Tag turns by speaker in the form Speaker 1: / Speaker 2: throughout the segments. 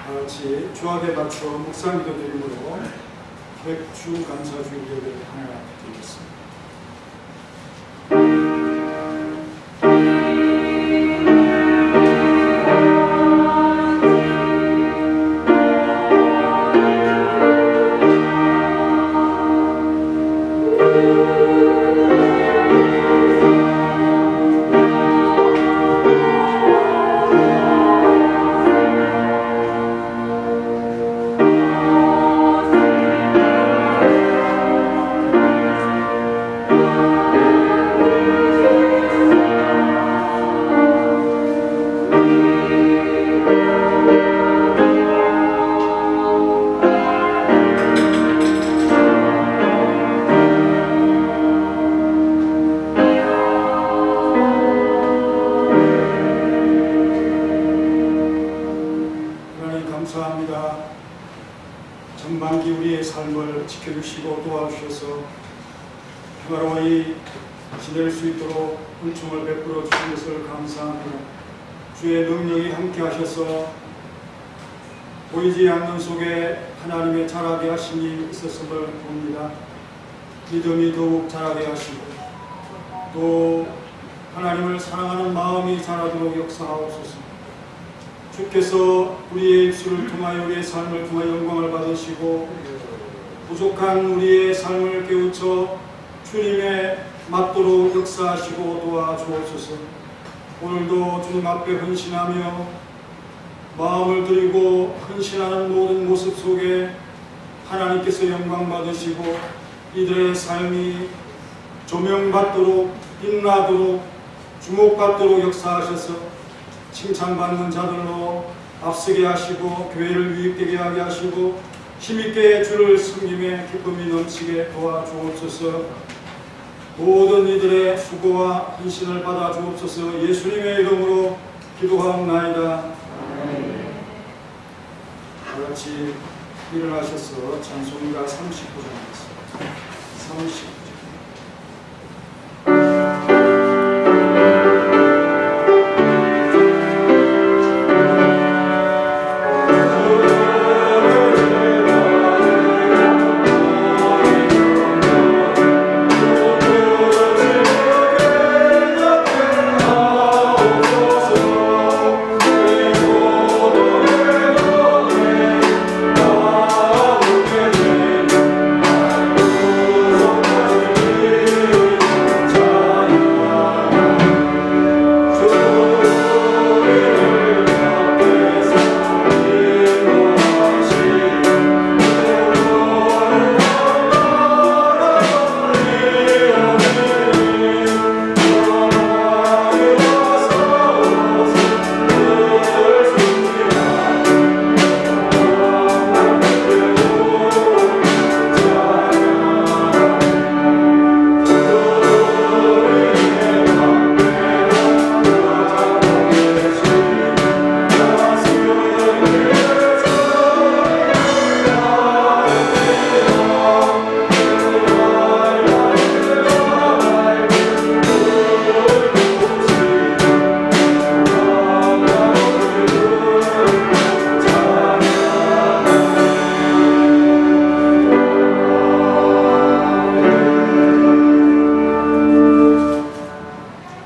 Speaker 1: 같이 주악에 맞춰 묵상 기도드림으로 백주 감사주 기도를 하나 드리겠습니다. 감사합니다. 전반기 우리의 삶을 지켜주시고 도와주셔서 평화로이 지낼 수 있도록 은총을 베풀어 주신 것을 감사합니다. 주의 능력이 함께 하셔서 보이지 않는 속에 하나님의 자라게 하심이 있었음을 봅니다. 믿음이 더욱 자라게 하시고 또 하나님을 사랑하는 마음이 자라도록 역사하옵소서. 주께서 우리의 입술을 통하여 우리의 삶을 통하여 영광을 받으시고 부족한 우리의 삶을 깨우쳐 주님의 맞도록 역사하시고 도와주옵소서. 오늘도 주님 앞에 헌신하며 마음을 드리고 헌신하는 모든 모습 속에 하나님께서 영광 받으시고 이들의 삶이 조명받도록 빛나도록 주목받도록 역사하셔서 칭찬받는 자들로 앞서게 하시고 교회를 유익되게 하게 하시고 힘있게 주를 섬김에 기쁨이 넘치게 도와주옵소서. 모든 이들의 수고와 헌신을 받아 주옵소서. 예수님의 이름으로 기도하옵나이다. 다같이 일어나셔서 찬송가 39장 하겠습니다. 39장.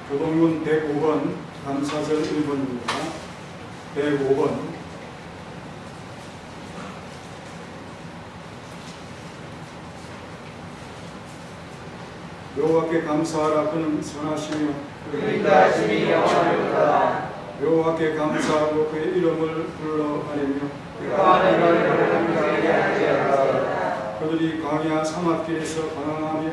Speaker 1: 교동문 105번 감사절 1번입니다. 105번. 여호와께 감사하라. 그는 선하시며
Speaker 2: 그의 인자하심이 영원하리로다.
Speaker 1: 여호와께 감사하고 그의 이름을 불러하리며
Speaker 2: 그가 하늘을 감사하게 하리로다.
Speaker 1: 그들이 광야 사막길에서 방황하며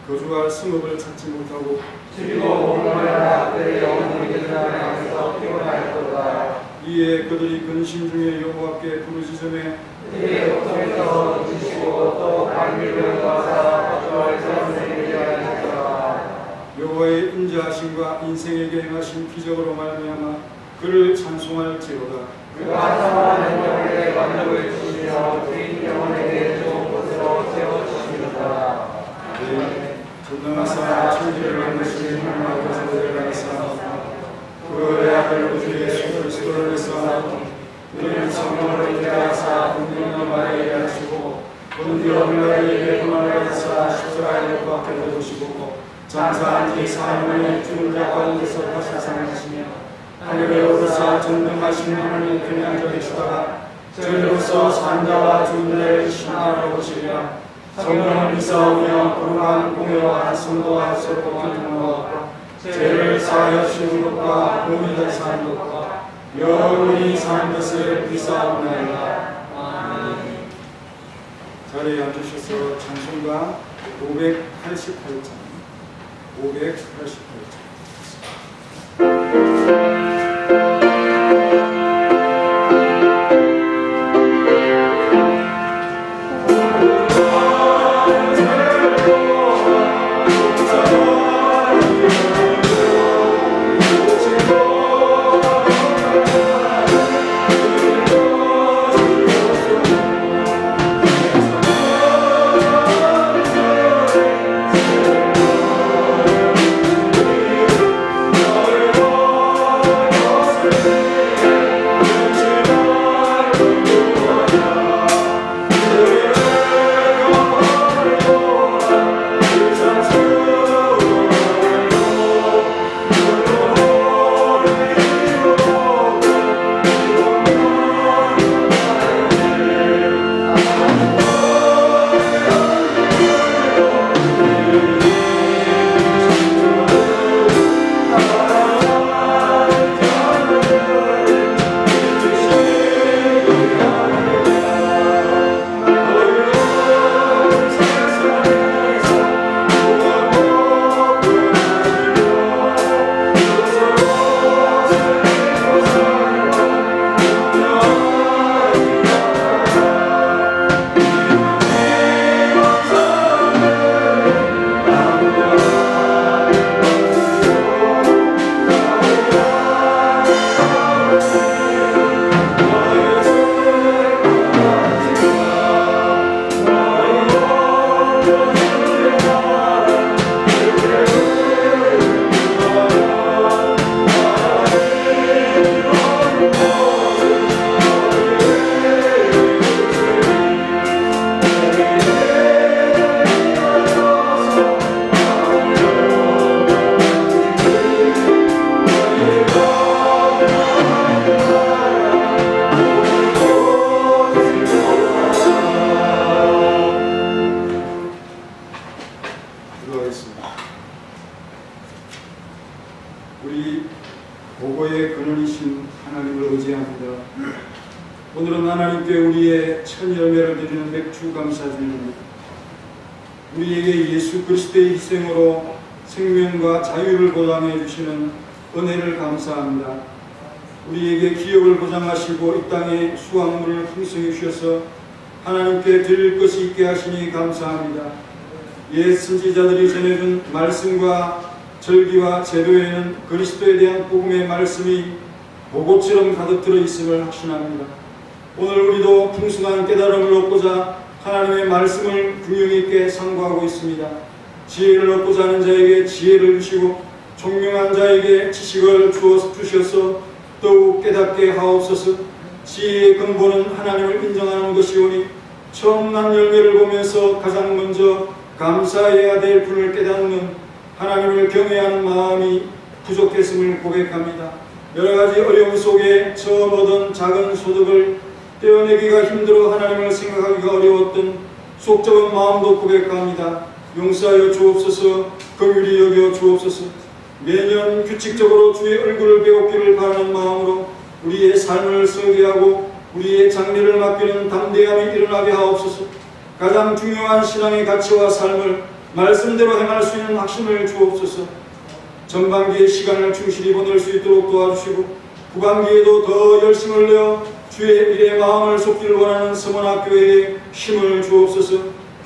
Speaker 1: 거주할 성읍을 찾지 못하고
Speaker 2: 그리고 목마르다. 그의 영혼이 그들에서 피곤할 것이다.
Speaker 1: 이에 그들이 근심 중에 여호와께 부르짖으매
Speaker 2: 그의 목소리에서 주시고 또 감기를 가사 거주할 생명이 하시더라.
Speaker 1: 여호와의 인자하심과 인생에게 행하신 기적으로 말미암아 그를 찬송할지로다.
Speaker 2: 그가 사랑하는 영혼에게 만족을 주시며 주인 영혼에게 좋은 곳으로 세워주시리로다.
Speaker 1: 전능하사 천지를 만드신 하나님 아버지를 감사하사 그의 아들 우주 예수 그리스도를 위해서 그를
Speaker 2: 하나님 성령으로 인도하사 분명한 말에 하시고 본디오 빌라도에게 분함을 하사 십자가에 못 박혀 죽으시고 장사한 뒤 사흘 죽은 자 가운데서 다시 살아나시며 하늘에 오르사 전능하신 하나님 평양에 계시다가 저희로서 산자와 죽은 자를 신하러 오시리라. 성령을 믿사오며 거룩한 공회와 성도와 서로 교통하는 것과 죄를 사하여 주시는 것과 몸이 다시 사는 것과 영원히 사는 것을 믿사옵나이다. 아멘.
Speaker 1: 자리에 앉으셔서 찬송가 588장 588장 우리 보고의 근원이신 하나님을 의지합니다. 오늘은 하나님께 우리의 첫 열매를 드리는 맥주 감사주일입니다. 우리에게 예수 그리스도의 희생으로 생명과 자유를 보장해 주시는 은혜를 감사합니다. 우리에게 기업을 보장하시고 이 땅에 수확물을 풍성히 주셔서 하나님께 드릴 것이 있게 하시니 감사합니다. 옛 선지자들이 전해준 말씀과 절기와 제도에는 그리스도에 대한 복음의 말씀이 보고처럼 가득 들어 있음을 확신합니다. 오늘 우리도 풍성한 깨달음을 얻고자 하나님의 말씀을 균형 있게 상고하고 있습니다. 지혜를 얻고자 하는 자에게 지혜를 주시고 총명한 자에게 지식을 주셔서 더욱 깨닫게 하옵소서. 지혜의 근본은 하나님을 인정하는 것이오니 처음 난 열매를 보면서 가장 먼저 감사해야 될 분을 깨닫는 하나님을 경외하는 마음이 부족했음을 고백합니다. 여러가지 어려움 속에 처음 얻은 작은 소득을 떼어내기가 힘들어 하나님을 생각하기가 어려웠던 속 좁은 마음도 고백합니다. 용서하여 주옵소서. 긍휼히 여겨 주옵소서. 매년 규칙적으로 주의 얼굴을 배우기를 바라는 마음으로 우리의 삶을 설계하고 우리의 장래를 맡기는 담대함이 일어나게 하옵소서. 가장 중요한 신앙의 가치와 삶을 말씀대로 행할 수 있는 확신을 주옵소서. 전반기의 시간을 충실히 보낼 수 있도록 도와주시고 후반기에도 더 열심을 내어 주의 일의 마음을 쏟기를 원하는 서문학교회에 힘을 주옵소서.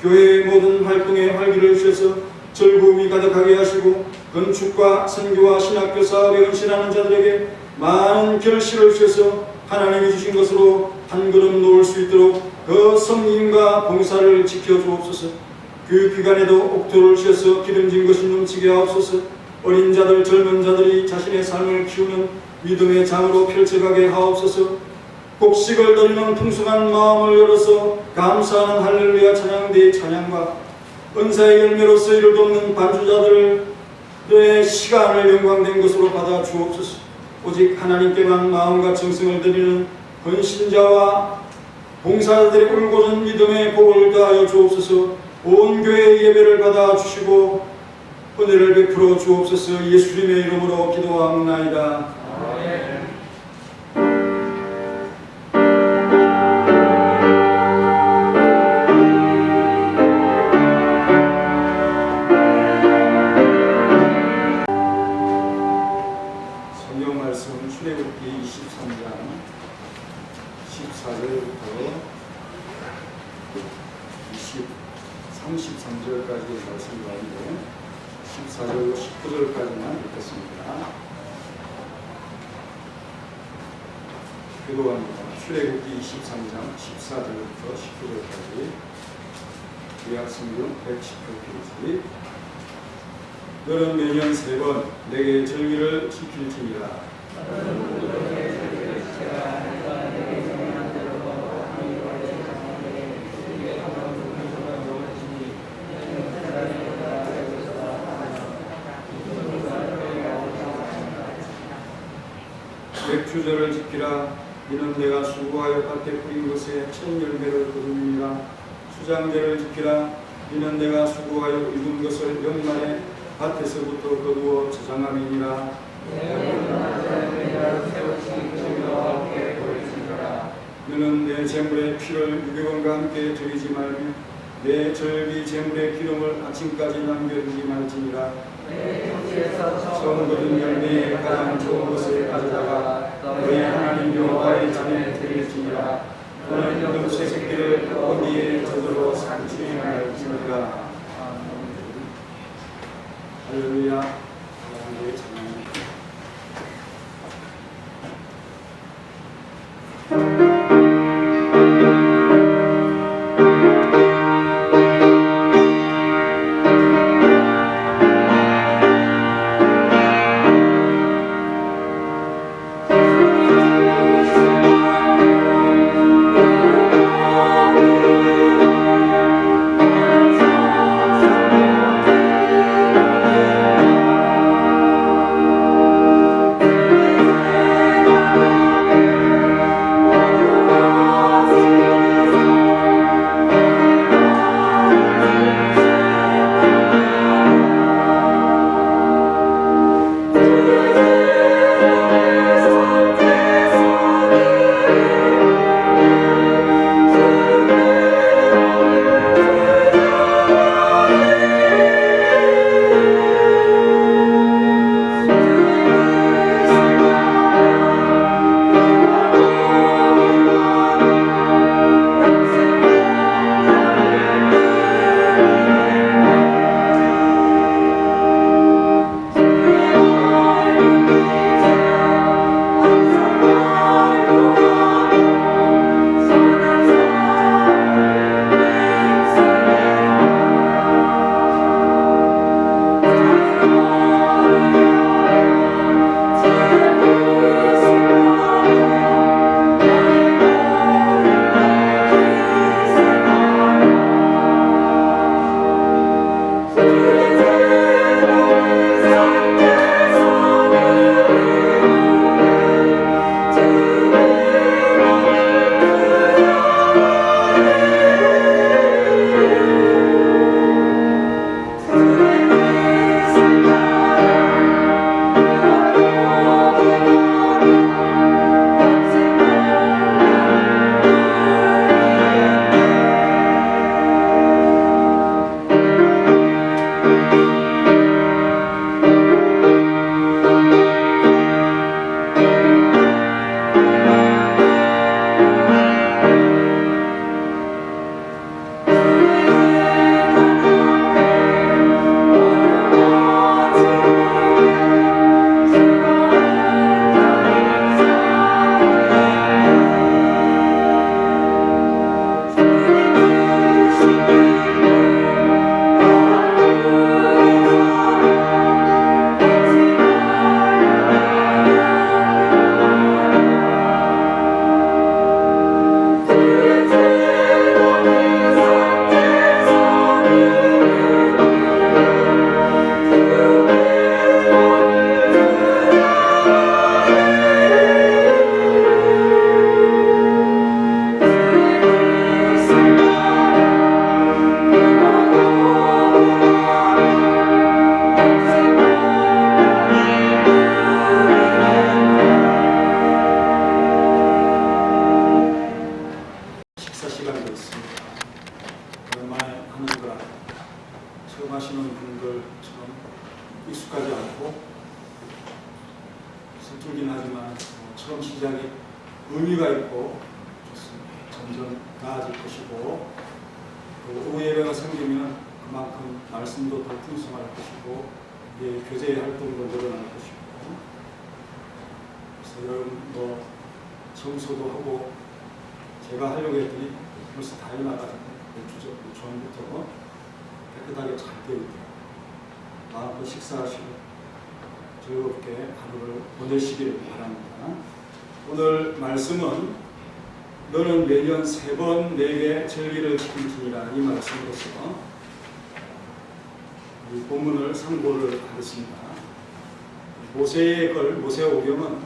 Speaker 1: 교회의 모든 활동에 활기를 주셔서 즐거움이 가득하게 하시고 건축과 선교와 신학교 사업에 헌신하는 자들에게 많은 결실을 주셔서 하나님이 주신 것으로 한 걸음 놓을 수 있도록 그 성님과 봉사를 지켜주옵소서. 교육기관에도 옥토를 주셔서 기름진 것이 넘치게 하옵소서. 어린 자들 젊은 자들이 자신의 삶을 키우는 믿음의 장으로 펼쳐가게 하옵소서. 곡식을 드리는 풍성한 마음을 열어서 감사하는 할렐루야 찬양대의 찬양과 은사의 열매로서 이를 돕는 반주자들의 시간을 영광된 것으로 받아 주옵소서. 오직 하나님께만 마음과 정성을 드리는 헌신자와 봉사자들의 울고는 믿음의 복을 더하여 주옵소서. 온 교회의 예배를 받아 주시고 은혜를 베풀어 주옵소서. 예수님의 이름으로 기도하옵나이다. 아멘. 성경 말씀은 출애굽기 23장 14절부터 33절까지 말씀이 나오는데 14절로 19절까지만 읽겠습니다. 기도합니다. 출애굽기 23장 14절부터 19절까지 구약성경 110페이지. 너는 매년 3번 내게 절기를 지킬지니라. 맥주절을 지키라. 이는 내가 수고하여 밭에 뿌린 것에 첫 열매를 거두니라. 수장절을 지키라. 이는 내가 수고하여 입은 것을 연말에 밭에서부터 거두어 저장함이니라. 너는 내 제물의 피를 유괴원과 함께 드리지 말며 내 절기 제물의 기름을 아침까지 남겨두지 말지니라. 처음 거둔 열매의 가장 좋은 것을 가져다가 너희 하나님 여호와의 전에 드릴지니라. 너는 염소 새끼를 어디에 저들어 상추할지니라. 할렐루야. 하나님의 찬양입니다. 시간이 있습니다. 오랜만에 하는 거라 처음 하시는 분들처럼 익숙하지 않고 서툴긴 하지만 처음 시작이 의미가 있고 좋습니다. 점점 나아질 것이고 또 오해가 생기면 그만큼 말씀도 더 풍성할 것이고 교제 활동도 늘어날 것이고 그래서 여러분 청소도 하고 제가 하려고 했더니 벌써 다 해나가지고 몇 주 전부터 깨끗하게 잘 되어 있더라고요. 마음껏 식사하시고 즐겁게 하루를 보내시기를 바랍니다. 오늘 말씀은 너는 매년 3번 내게 절기를 지킬지니라 이 말씀으로서 이 본문을 상고를 하겠습니다. 모세오경은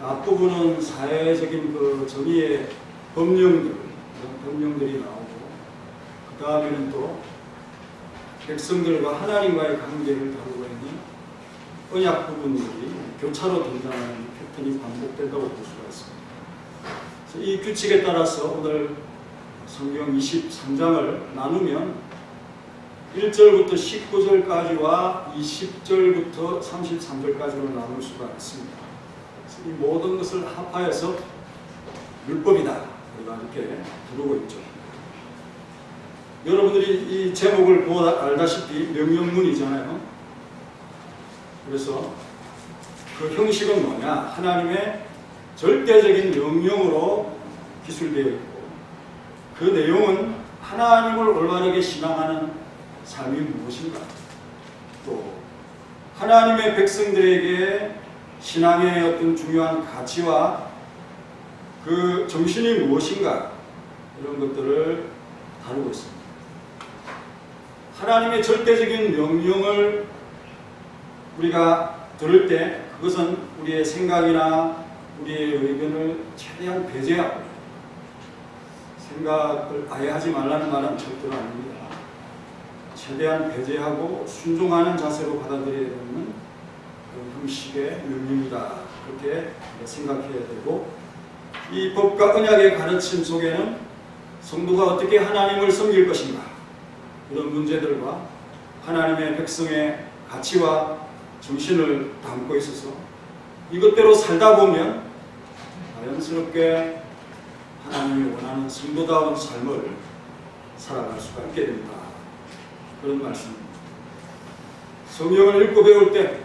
Speaker 1: 앞부분은 사회적인 그 정의의 법령들이 나오고 그 다음에는 또 백성들과 하나님과의 관계를 다루고 있는 언약 부분들이 교차로 등장하는 패턴이 반복된다고 볼 수가 있습니다. 그래서 이 규칙에 따라서 오늘 성경 23장을 나누면 1절부터 19절까지와 20절부터 33절까지로 나눌 수가 있습니다. 이 모든 것을 합하여서 율법이다 이렇게 부르고 있죠. 여러분들이 이 제목을 보고 알다시피 명령문이잖아요. 그래서 그 형식은 뭐냐? 하나님의 절대적인 명령으로 기술되어 있고 그 내용은 하나님을 올바르게 신앙하는 삶이 무엇인가, 또 하나님의 백성들에게 신앙의 어떤 중요한 가치와 그 정신이 무엇인가 이런 것들을 다루고 있습니다. 하나님의 절대적인 명령을 우리가 들을 때 그것은 우리의 생각이나 우리의 의견을 최대한 배제하고 생각을 아예 하지 말라는 말은 절대로 아닙니다. 최대한 배제하고 순종하는 자세로 받아들여야 되는 그 형식의 명령이다 그렇게 생각해야 되고 이 법과 언약의 가르침 속에는 성도가 어떻게 하나님을 섬길 것인가 이런 문제들과 하나님의 백성의 가치와 정신을 담고 있어서 이것대로 살다 보면 자연스럽게 하나님이 원하는 성도다운 삶을 살아갈 수가 있게 됩니다. 그런 말씀입니다. 성경을 읽고 배울 때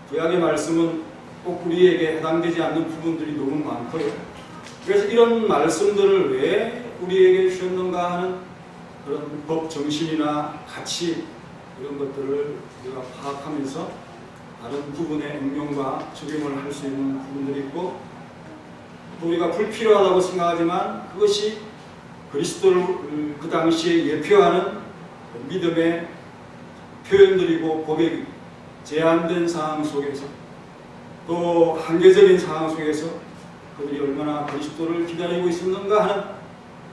Speaker 1: 구약의 말씀은 꼭 우리에게 해당되지 않는 부분들이 너무 많고요. 그래서 이런 말씀들을 왜 우리에게 주셨는가 하는 그런 법 정신이나 가치 이런 것들을 우리가 파악하면서 다른 부분의 응용과 적용을 할 수 있는 부분들이 있고 또 우리가 불필요하다고 생각하지만 그것이 그리스도를 그 당시에 예표하는 믿음의 표현들이고 고백이 제한된 상황 속에서 또 한계적인 상황 속에서 그들이 얼마나 그리스도를 기다리고 있었는가 하는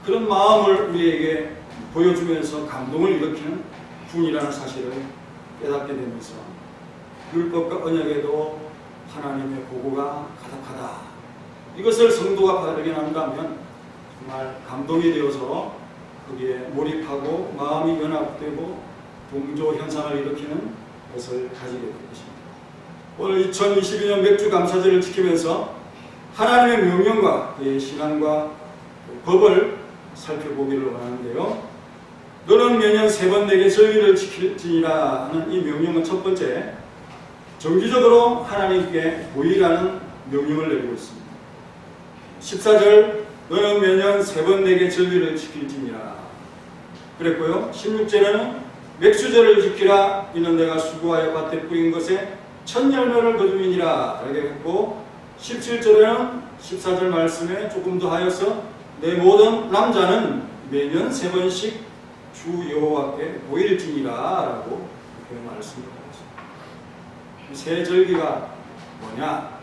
Speaker 1: 그런 마음을 우리에게 보여주면서 감동을 일으키는 분이라는 사실을 깨닫게 되면서 율법과 언약에도 하나님의 보고가 가득하다. 이것을 성도가 발견한다면 정말 감동이 되어서 거기에 몰입하고 마음이 연합되고 동조 현상을 일으키는 것을 가지게 될 것입니다. 오늘 2022년 맥주 감사절을 지키면서 하나님의 명령과 그의 신앙과 법을 살펴보기를 원하는데요. 너는 매년 3번 내게 절기를 지킬지니라 하는 이 명령은 첫 번째, 정기적으로 하나님께 보이라는 명령을 내리고 있습니다. 14절, 너는 매년 3번 내게 절기를 지킬지니라 그랬고요. 16절에는 맥수절을 지키라. 이는 내가 수고하여 밭에 뿌린 것에 첫 열매를 거두이니라 이렇게 했고 17절에는 14절 말씀에 조금 더 하여서 내 모든 남자는 매년 3번씩 주 여호와께 보일지니라 라고 그렇게 말씀을 하고 있습니다. 새 절기가 뭐냐?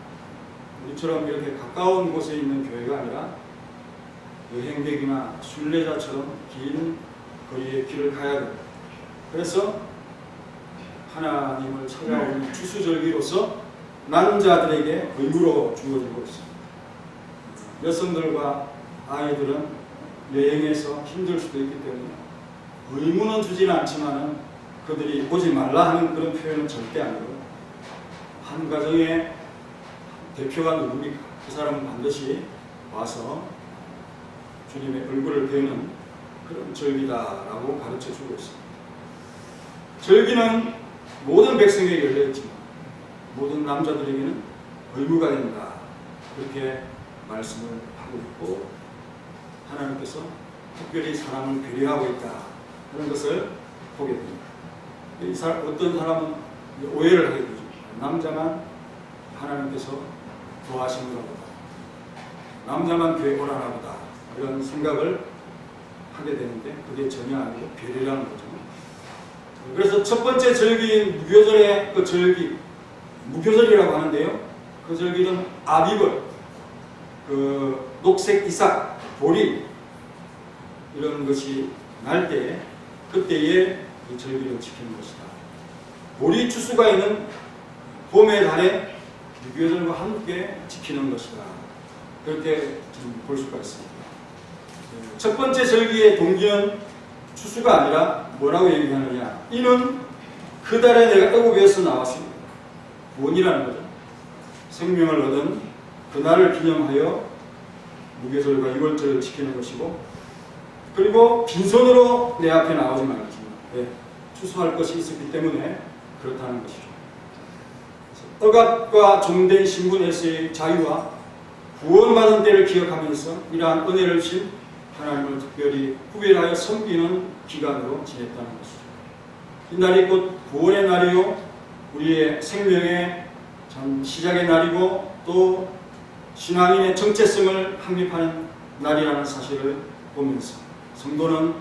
Speaker 1: 우리처럼 이렇게 가까운 곳에 있는 교회가 아니라 여행객이나 순례자처럼 긴 거리의 길을 가야 됩니다. 그래서 하나님을 찾아오는 추수절기로서 남자들에게 의무로 주어지고 있습니다. 여성들과 아이들은 여행해서 힘들 수도 있기 때문에 의무는 주지는 않지만은 그들이 오지 말라 하는 그런 표현은 절대 아니고, 한 가정의 대표가 누구니까 그 사람은 반드시 와서 주님의 얼굴을 배우는 그런 절기다라고 가르쳐 주고 있습니다. 절기는 모든 백성에게 열려있지만 모든 남자들에게는 의무가 된다, 그렇게 말씀을 하고 있고, 하나님께서 특별히 사람을 배려하고 있다 하는 것을 보게 됩니다. 어떤 사람은 오해를 하게 되죠. 남자만 하나님께서 좋아하시는가 보다, 남자만 교회 오라나 보다, 이런 생각을 하게 되는데 그게 전혀 아니고 배려라는 거죠. 그래서 첫 번째 절기인 무교절의 그 절기, 무교절이라고 하는데요, 그 절기는 아비벌, 그 녹색 이삭, 보리 이런 것이 날 때에, 그때에 이 절기를 지키는 것이다. 보리 추수가 있는 봄의 달에 무교절과 함께 지키는 것이다, 그렇게 볼 수가 있습니다. 첫 번째 절기의 동기는 추수가 아니라 뭐라고 얘기하느냐, 이는 그 달에 내가 애굽에서 나왔습니다. 구원이라는 거죠. 생명을 얻은 그날을 기념하여 무교절과 유월절을 지키는 것이고, 그리고 빈손으로 내 앞에 나오지 말지만, 추수할 것이 있었기 때문에 그렇다는 것이죠. 억압과 종된 신분에서의 자유와 구원받은 때를 기억하면서 이러한 은혜를 주신 하나님을 특별히 구별하여 섬기는 기간으로 지냈다는 것이죠. 이 날이 곧 구원의 날이요, 우리의 생명의 참 시작의 날이고, 또 신앙인의 정체성을 확립하는 날이라는 사실을 보면서 성도는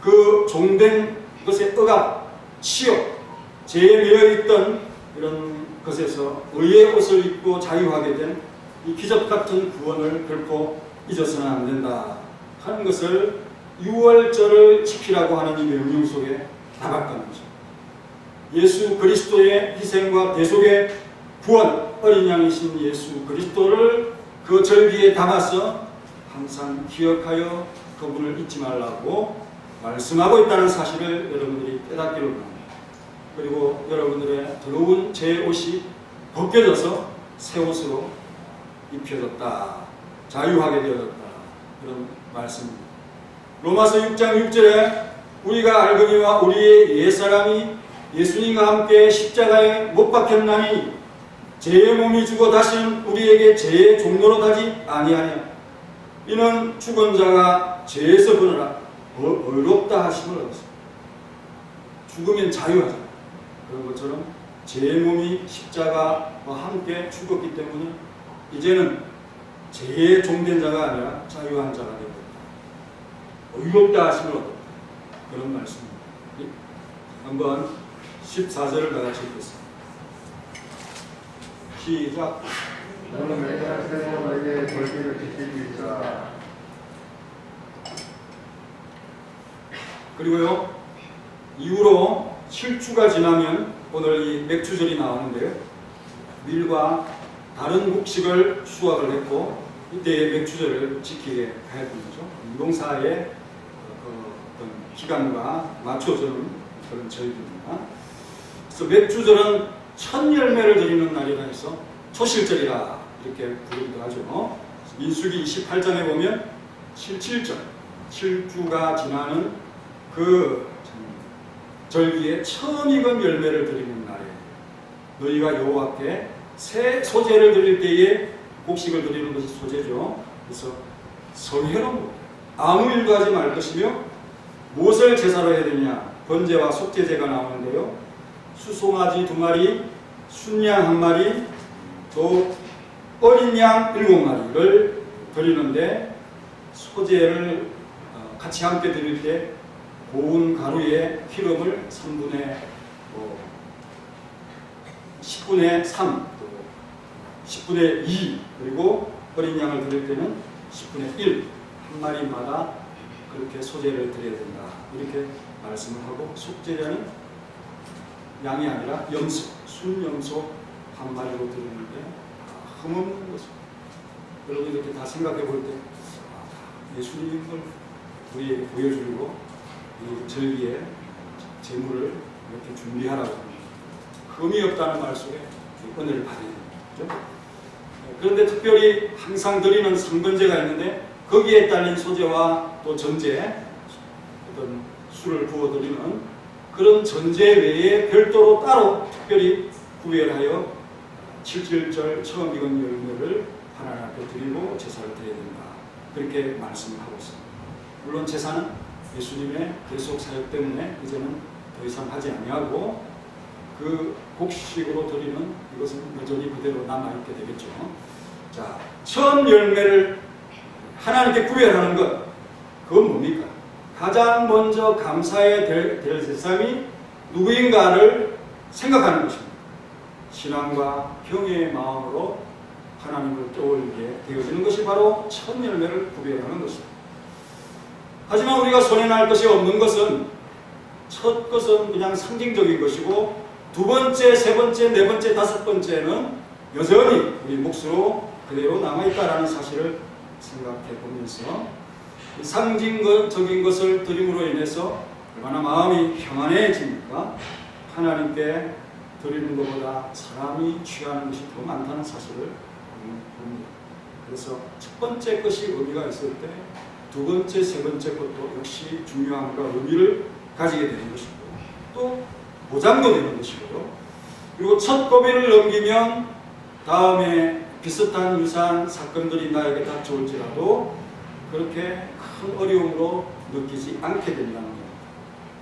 Speaker 1: 그 종된 것의 억압, 치욕, 죄에 매여있던 이런 것에서 의의 옷을 입고 자유하게 된 이 기적같은 구원을 결코 잊어서는 안 된다 하는 것을 유월절을 지키라고 하는 이 명령 속에 담았다는 거죠. 예수 그리스도의 희생과 대속의 구원, 어린 양이신 예수 그리스도를 그 절기에 담아서 항상 기억하여 그분을 잊지 말라고 말씀하고 있다는 사실을 여러분들이 깨닫기를 바랍니다. 그리고 여러분들의 더러운 제 옷이 벗겨져서 새 옷으로 입혀졌다, 자유하게 되어졌다, 그런 말씀입니다. 로마서 6장 6절에 우리가 알거니와 우리의 옛사람이 예수님과 함께 십자가에 못 박혔나니 죄의 몸이 죽어 다시는 우리에게 죄의 종로로 가지 아니하냐, 이는 죽은 자가 죄에서 벗어나 의롭다 하심을 얻었습니다. 죽으면 자유하잖아요. 그런 것처럼 죄의 몸이 십자가와 함께 죽었기 때문에 이제는 죄의 종된 자가 아니라 자유한 자가 되었다, 의롭다 하심을 얻었다, 그런 말씀입니다. 한번 14절을 다 같이 읽겠습니다. 시작.
Speaker 2: 너는 매달 세월에게 절기를 지키리이다.
Speaker 1: 그리고요, 이후로 7주가 지나면 오늘 이 맥주절이 나오는데요, 밀과 다른 곡식을 수확을 했고 이때의 맥주절을 지키게 하였던 거죠. 농사의 어떤 기간과 맞춰주는 그런 절기입니다. 그래서 맥주절은 첫 열매를 드리는 날이라 해서 초실절이라 이렇게 부르기도 하죠. 민수기 28장에 보면 7절, 7주가 지나는 그 절기에 처음 익은 열매를 드리는 날에 너희가 여호와께 새 소재를 드릴 때에, 곡식을 드리는 것이 소재죠. 그래서 성회로 아무 일도 하지 말 것이며 무엇을 제사로 해야 되냐, 번제와 속죄제가 나오는데요, 수송아지 2마리, 순양 1마리, 또 어린 양 7마리를 드리는데, 소재를 같이 함께 드릴 때 고운 가루에 기름을 10분의 3, 또 10분의 2, 그리고 어린 양을 드릴 때는 10분의 1, 한 마리마다 그렇게 소재를 드려야 된다, 이렇게 말씀을 하고, 속죄제는 양이 아니라 염소, 순염소 1마리로 드리는데 흠없는 것입니다. 여러분 이렇게 다 생각해 볼 때 예수님을 우리에게 보여주고 이 절기에 제물을 이렇게 준비하라고 합니다. 흠이 없다는 말 속에 은혜를 받아야 되죠. 그런데 특별히 항상 드리는 상번제가 있는데 거기에 딸린 소제와 또 전제, 어떤 술을 부어드리는 그런 전제 외에 별도로 따로 특별히 구별하여 7.7절 처음 익은 열매를 하나님 앞에 드리고 제사를 드려야 된다. 그렇게 말씀을 하고 있습니다. 물론 제사는 예수님의 계속 사역 때문에 이제는 더 이상 하지 아니하고 그 곡식으로 드리는 이것은 여전히 그대로 남아있게 되겠죠. 자, 처음 열매를 하나님께 구별하는 것, 그건 뭡니까? 가장 먼저 감사해야 될 대상이 누구인가를 생각하는 것입니다. 신앙과 경외의 마음으로 하나님을 떠올리게 되어지는 것이 바로 첫 열매를 구별하는 것입니다. 하지만 우리가 손해날 것이 없는 것은 첫 것은 그냥 상징적인 것이고 두 번째, 세 번째, 네 번째, 다섯 번째는 여전히 우리 몫으로 그대로 남아있다라는 사실을 생각해 보면서 상징적인 것을 드림으로 인해서 얼마나 마음이 평안해집니까? 하나님께 드리는 것보다 사람이 취하는 것이 더 많다는 사실을 봅니다. 그래서 첫 번째 것이 의미가 있을 때 두 번째, 세 번째 것도 역시 중요함과 의미를 가지게 되는 것이고 또 보장도 되는 것이고요. 그리고 첫 고비를 넘기면 다음에 비슷한 유사한 사건들이 나에게 닥쳐올지라도 그렇게 큰 어려움으로 느끼지 않게 된다는 것.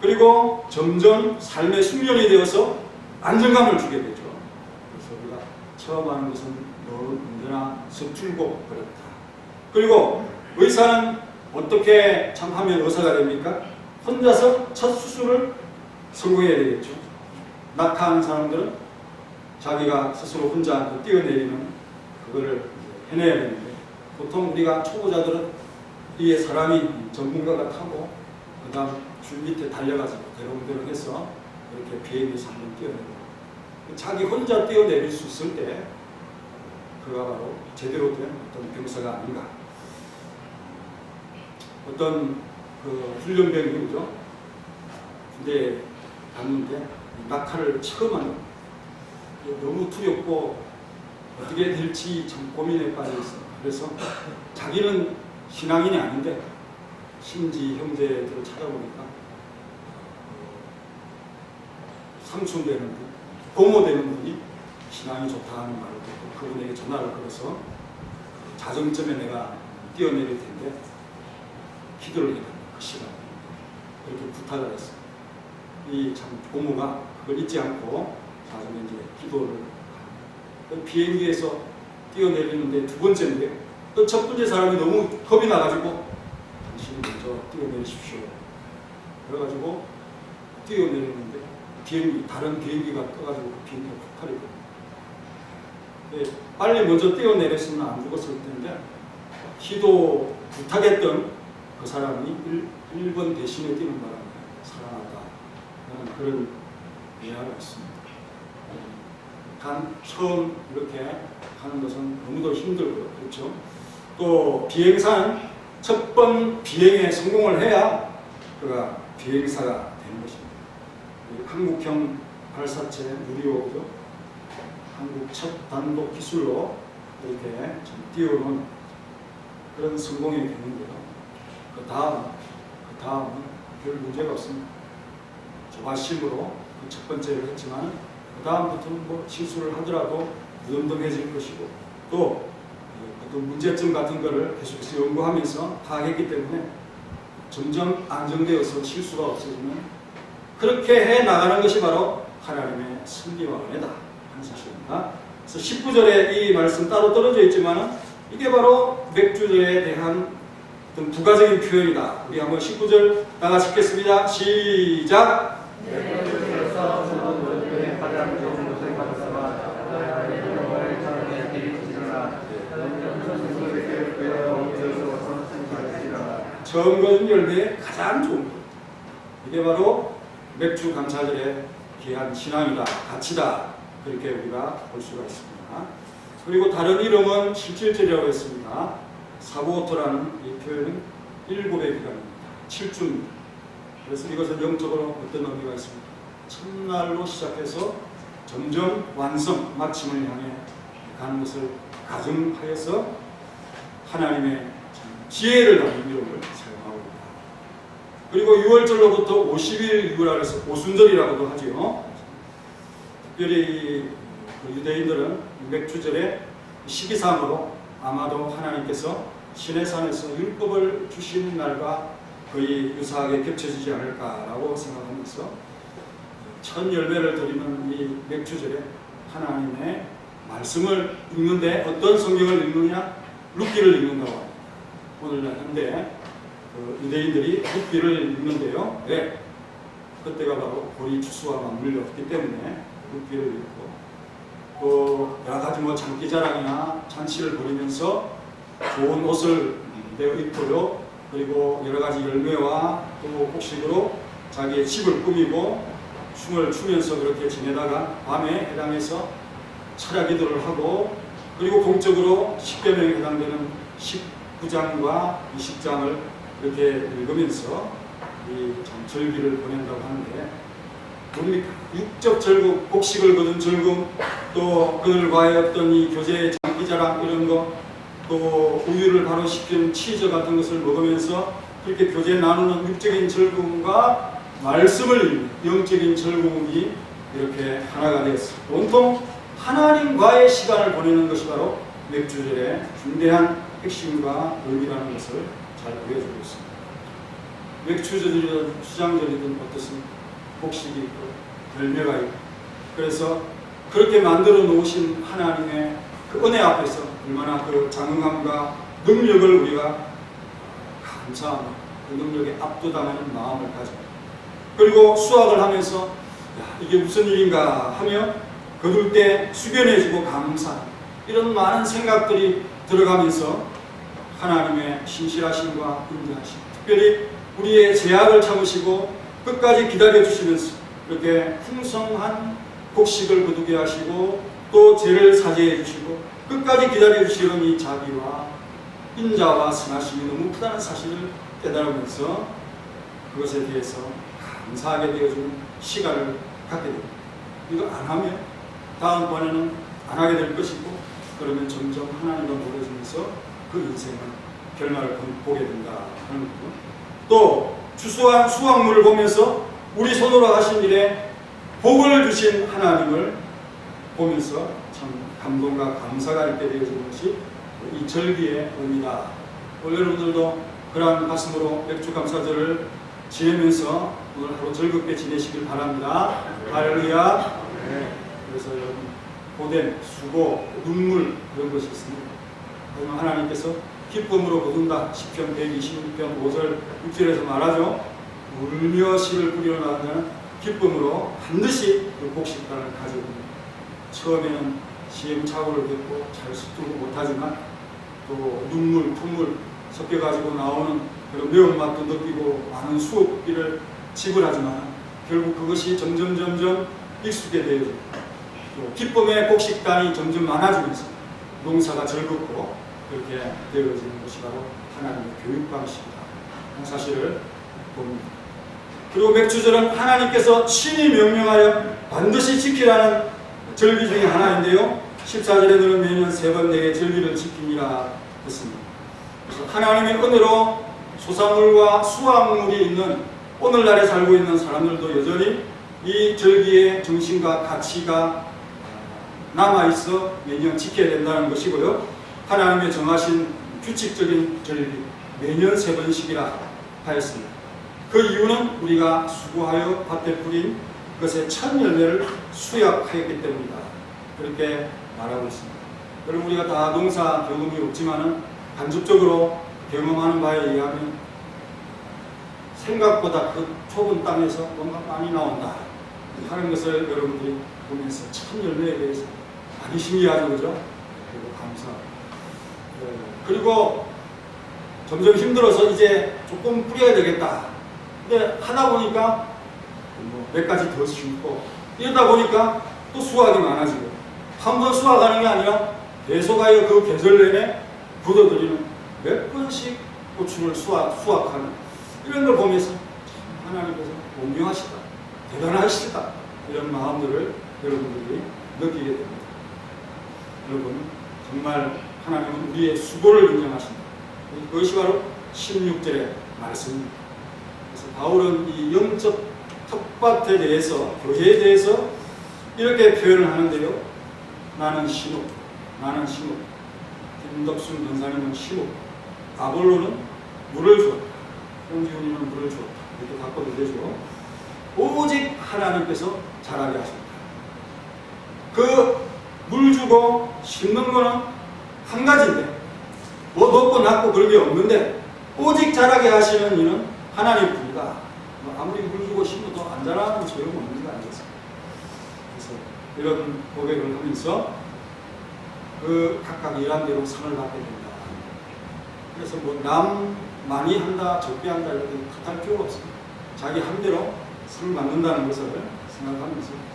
Speaker 1: 그리고 점점 삶의 숙련이 되어서 안정감을 주게 되죠. 그래서 우리가 처음 하는 것은 언제나 서툴고 어렵다. 그리고 의사는 어떻게 참 하면 의사가 됩니까? 혼자서 첫 수술을 성공해야 되겠죠. 낙하하는 사람들은 자기가 스스로 혼자 뛰어내리는 그거를 해내야 되는데 보통 우리가 초보자들은 뒤에 사람이 전문가가 타고 그 다음 줄 밑에 달려가지고 대롱대롱해서 이렇게 비행기에서 한번 뛰어내리고 자기 혼자 뛰어내릴 수 있을 때 그가 바로 제대로 된 어떤 병사가 아닌가. 어떤 그 훈련병이 그죠? 근데 갔는데 낙하를 처음 하는 너무 두렵고 어떻게 될지 참 고민에 빠져 있어요. 그래서 자기는 신앙인이 아닌데 신지 형제들을 찾아보니까 삼촌 되는 분, 고모 되는 분이 신앙이 좋다 하는 말을 듣고 그분에게 전화를 걸어서 자정점에 내가 뛰어내릴 텐데 기도를 해달라. 그 시간에 그렇게 부탁을 했어요. 이 참 고모가 그걸 잊지 않고 나중에 이제 기도를 하고 비행기에서 뛰어내리는데 두 번째인데 또 첫 번째 사람이 너무 겁이 나가지고 당신이 먼저 뛰어내리십시오. 그래가지고 뛰어내리는데 다른 비행기가 떠가지고 그 비행기가 폭발이 돼요. 빨리 먼저 뛰어내렸으면 안 죽었을 텐데 기도 부탁했던 그 사람이 1번 대신에 뛰는 바람에 살아났다. 그런 예화가 있습니다. 처음 이렇게 하는 것은 너무도 힘들고요. 그렇죠? 또 비행사는 첫 번 비행에 성공을 해야 그가 비행사가 되는 것입니다. 한국형 발사체 누리호죠. 한국 첫 단독 기술로 이렇게 띄워놓은 그런 성공이 되는데요. 그 다음은 별 문제가 없습니다. 조바심으로 그 첫 번째를 했지만 그 다음부터는 뭐 실수를 하더라도 무덤덤해질 것이고 또 어떤 문제점 같은 거를 계속해서 연구하면서 파악했기 때문에 점점 안정되어서 실수가 없어지는 그렇게 해 나가는 것이 바로 하나님의 승리와 은혜다 하는 사실입니다. 그래서 19절에 이 말씀 따로 떨어져 있지만 이게 바로 맥주에 대한 어떤 부가적인 표현이다. 우리 한번 19절 다 같이 읽겠습니다. 시작! 처음 거둔 열매의 가장 좋은 것. 이게 바로 맥주 감사절의 귀한 신앙이다, 가치다. 그렇게 우리가 볼 수가 있습니다. 그리고 다른 이름은 17절이라고 했습니다. 사보토라는 이 표현은 일곱의 기간입니다. 7주입니다. 그래서 이것은 영적으로 어떤 의미가 있습니까? 첫날로 시작해서 점점 완성, 마침을 향해 가는 것을 가정하여서 하나님의 지혜를 담은 이름을 사용하고 있다. 그리고 6월절로부터 50일 이후라 해서 오순절이라고도 하지요. 특별히 유대인들은 맥주절에 시기상으로 아마도 하나님께서 시내산에서 율법을 주시는 날과 거의 유사하게 겹쳐지지 않을까라고 생각하면서 첫 열매를 드리는 이 맥주절에 하나님의 말씀을 읽는데 어떤 성경을 읽느냐? 룻기를 읽는다고 합니다. 오늘날 현대 유대인들이 룻기를 읽는데요. 왜? 그때가 바로 보리 추수와 맞물렸기 때문에 룻기를 읽고 또 여러 가지 장기자랑이나 잔치를 벌이면서 좋은 옷을 내어 입고요. 그리고 여러 가지 열매와 또 곡식으로 자기의 집을 꾸미고 춤을 추면서 그렇게 지내다가 밤에 해당해서 철야 기도를 하고 그리고 공적으로 10계명에 해당되는 19장과 20장을 이렇게 읽으면서 이 절기를 보낸다고 하는데 뭡니까? 육적 즐거움, 곡식을 거둔 즐거움, 또 그들과의 어떤 이 교제의 장기자랑 이런 거, 또 우유를 바로 식힌 치즈 같은 것을 먹으면서 그렇게 교제 나누는 육적인 즐거움과 말씀을 읽는 영적인 즐거움이 이렇게 하나가 되었습니다. 온통 하나님과의 시간을 보내는 것이 바로 맥주절의 중대한 핵심과 의미라는 것을 잘 보여주고 있습니다. 맥주절이든 수장절이든 어떻습니까? 곡식이 있고 열매가 있고 그래서 그렇게 만들어 놓으신 하나님의 그 은혜 앞에서 얼마나 그 장엄함과 능력을 우리가 감사하며 그 능력에 압도당하는 마음을 가지고 그리고 수학을 하면서 야, 이게 무슨 일인가 하며 거둘 때 숙연해지고 감사 이런 많은 생각들이 들어가면서 하나님의 신실하심과 인자하심 특별히 우리의 제약을 참으시고 끝까지 기다려주시면서 이렇게 풍성한 곡식을 거두게 하시고 또 죄를 사죄해 주시고 끝까지 기다려주시는 이 자비와 인자와 선하심이 너무 크다는 사실을 깨달으면서 그것에 대해서 감사하게 되어주는 시간을 갖게 됩니다. 이거 안 하면 다음번에는 안 하게 될 것이고 그러면 점점 하나님과 멀어지면서 그 인생은 결말을 보게 된다 하는 거고 또 추수한 수확물을 보면서 우리 손으로 하신 일에 복을 주신 하나님을 보면서 참 감동과 감사가 있게 되어지는 것이 이 절기의 의미다. 오늘 여러분들도 그러한 가슴으로 맥주 감사절을 지내면서 오늘 하루 즐겁게 지내시길 바랍니다. 할렐루야. 네. 그래서 여러분 고된, 수고, 눈물 이런 것이 있습니다. 하지만 하나님께서 기쁨으로 거둔다. 시편 126편 5절 6절에서 말하죠. 울며 씨를 뿌리러 나가는 자는 기쁨으로 반드시 그 곡식단을 가져옵니다. 처음에는 시행착오를 겪고 잘 습두고 못하지만 또 눈물, 콧물 섞여가지고 나오는 그런 매운맛도 느끼고 많은 수업비를 지불하지만 결국 그것이 점점 익숙해 되어지고 또 기쁨의 곡식단이 점점 많아지면서 농사가 즐겁고 그렇게 되어지는 것이 바로 하나님의 교육 방식이다 하는 사실을 봅니다. 그리고 맥주절은 하나님께서 친히 명령하여 반드시 지키라는 절기 중에 하나인데요. 14절에 너는 매년 3번 내게 절기를 지키니라 했습니다. 그래서 하나님의 은혜로 소산물과 수확물이 있는 오늘날에 살고 있는 사람들도 여전히 이 절기의 정신과 가치가 남아있어 매년 지켜야 된다는 것이고요. 하나님의 정하신 규칙적인 절기 매년 3번씩이라 하였습니다. 그 이유는 우리가 수고하여 밭에 뿌린 그것의 첫 열매를 수확하였기 때문이다. 그렇게 말하고 있습니다. 여러분 우리가 다 농사 경험이 없지만은 간접적으로 경험하는 바에 의하면 생각보다 그 좁은 땅에서 뭔가 많이 나온다 하는 것을 여러분들이 보면서 첫 열매에 대해서 많이 신기하죠, 그죠? 그리고 감사합니다. 그리고 점점 힘들어서 이제 조금 뿌려야 되겠다. 근데 하다 보니까 몇 가지 더 심고 이러다 보니까 또 수확이 많아지고 한 번 수확하는 게 아니라 계속하여 그 계절 내내 굳어들이는 몇 번씩 고충을 수확하는 이런 걸 보면서 하나님께서 온유하시다, 대단하시다 이런 마음들을 여러분들이 느끼게 됩니다. 여러분 정말 하나님은 우리의 수고를 인정하신다. 그것이 바로 16절의 말씀입니다. 그래서 바울은 이 영적 텃밭에 대해서, 교회에 대해서 이렇게 표현을 하는데요. 나는 신옥, 나는 신옥. 김덕순 변사님은 신옥, 아볼로는 물을 주었다. 홍지훈이는 물을 주었다. 이렇게 바꿔도 되죠. 오직 하나님께서 자라게 하십니다. 그 물 주고 심는 거는 한 가지인데 뭐 높고 낮고 그런 게 없는데 오직 자라게 하시는 이는 하나님뿐이다. 뭐 아무리 물 주고 심어도 안 자라는 소용없는 거 아니겠습니까? 그래서 이런 고백을 하면서 그 각각 일한 대로 상을 받게 된다. 그래서 뭐 남 많이 한다, 적게 한다 이렇게 탓할 필요가 없습니다. 자기 한 대로 상을 받는다는 것을 생각하면서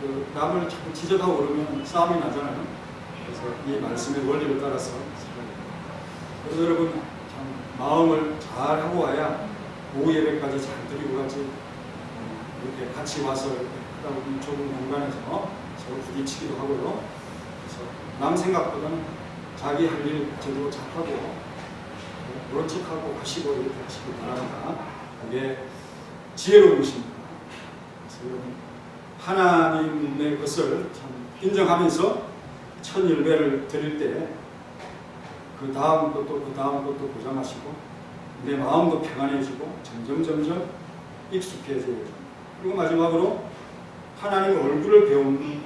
Speaker 1: 그 남을 자꾸 지적하고 그러면 싸움이 나잖아요. 그래서 이 말씀의 원리를 따라서 살아야 그래서 여러분 참 마음을 잘 하고 와야 오후 예배까지 잘 드리고 가지 이렇게 같이 와서 하다 보면 좁은 공간에서 서로 부딪히기도 하고요. 그래서 남 생각보다는 자기 할 일 제대로 잘하고 그런 척하고 하시고 이렇게 하시기 바랍니다. 그게 지혜로운 것입니다. 그래서 여러분 하나님의 것을 참 인정하면서 천 열배를 드릴 때 그 다음 것도 보장하시고 내 마음도 평안해지고 점점 익숙해져야 됩니다. 그리고 마지막으로 하나님의 얼굴을 배우는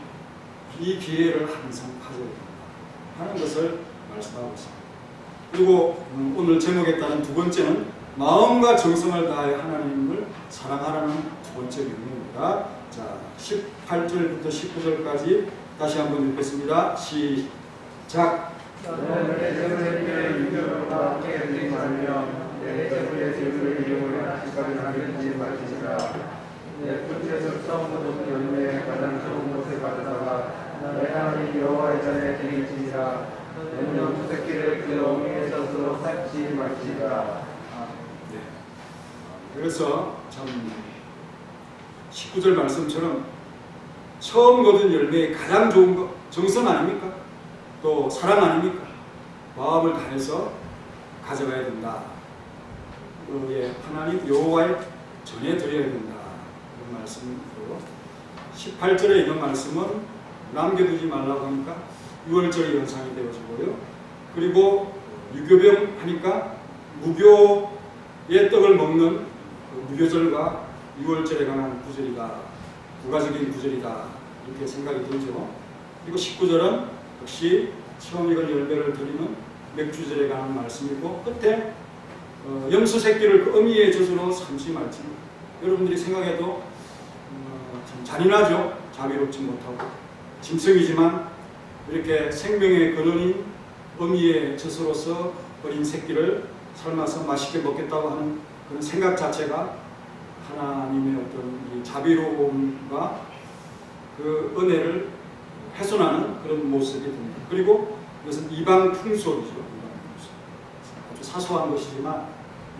Speaker 1: 이 기회를 항상 가져야 됩니다. 하는 것을 말씀하고 있습니다. 그리고 오늘 제목에 따른 두 번째는 마음과 정성을 다해 하나님을 사랑하라는 두 번째 명령입니다. 자, 18절부터 19절까지 다시 한번 읽겠습니다. 시작.
Speaker 2: 너는 내 생명의 유교와 함께 행하며 내 제불의 제불을 이용하여 아직까지 하겠지 말지니라. 내 끝에서 처음으로 그 열매의 가장 좋은 곳에 가져다가 내 하나님 여호와의 전에 드릴지니라. 너는 염소 새끼를 그 어미의 젖으로 삭지 말지니라.
Speaker 1: 네. 그래서 참 19절 말씀처럼 처음 거둔 열매의 가장 좋은 것 정성 아닙니까? 또 사랑 아닙니까? 마음을 다해서 가져가야 된다. 하나님 여호와의 전에 드려야 된다. 이런 말씀이고 18절에 있는 말씀은 남겨두지 말라고 하니까 6월절이 연상이 되어지고요. 그리고 유교병 하니까 무교의 떡을 먹는 그 무교절과 6월절에 관한 구절이다. 부가적인 구절이다. 이렇게 생각이 들죠. 그리고 19절은 역시 처음 익은 열매를 드리는 맥주절에 관한 말씀이고 끝에 염소 새끼를 그 어미의 젖으로 삼지 말지. 여러분들이 생각해도 참 잔인하죠. 자비롭지 못하고 짐승이지만 이렇게 생명의 근원인 어미의 젖으로서 어린 새끼를 삶아서 맛있게 먹겠다고 하는 그런 생각 자체가 하나님의 어떤 이 자비로움과 그 은혜를 훼손하는 그런 모습이 됩니다. 그리고 이것은 이방 풍속이죠. 아주 사소한 것이지만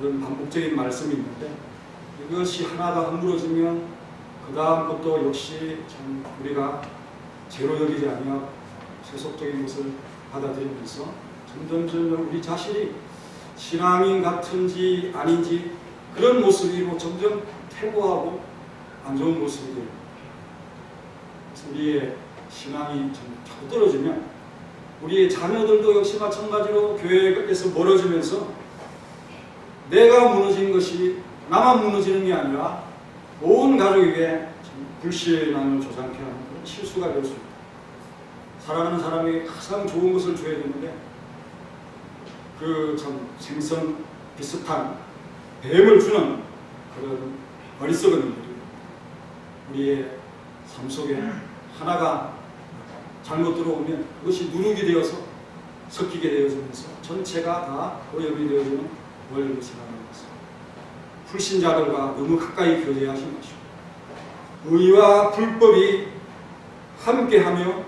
Speaker 1: 이런 반복적인 말씀이 있는데 이것이 하나가 허물어지면 그 다음 것도 역시 참 우리가 죄로 여기지 아니하고 세속적인 것을 받아들이면서 점점 우리 자신이 신앙인 같은지 아닌지 그런 모습으로 점점 퇴보하고 안 좋은 모습이 됩니다. 우리의 신앙이 자꾸 떨어지면 우리의 자녀들도 역시 마찬가지로 교회에서 멀어지면서 내가 무너진 것이 나만 무너지는 게 아니라 온 가족에게 불신앙을 조장케 하는 그런 실수가 될 수 있다. 사랑하는 사람에게 가장 좋은 것을 줘야 되는데 그 참 생선 비슷한 뱀을 주는 그런 어리석은 일들이 우리의 삶 속에 하나가 잘못 들어오면 그것이 누룩이 되어서 섞이게 되어지면서 전체가 다 오염이 되어지는 원리를 생각하는 것입니다. 불신자들과 너무 가까이 교제하신 것이고 의와 불법이 함께하며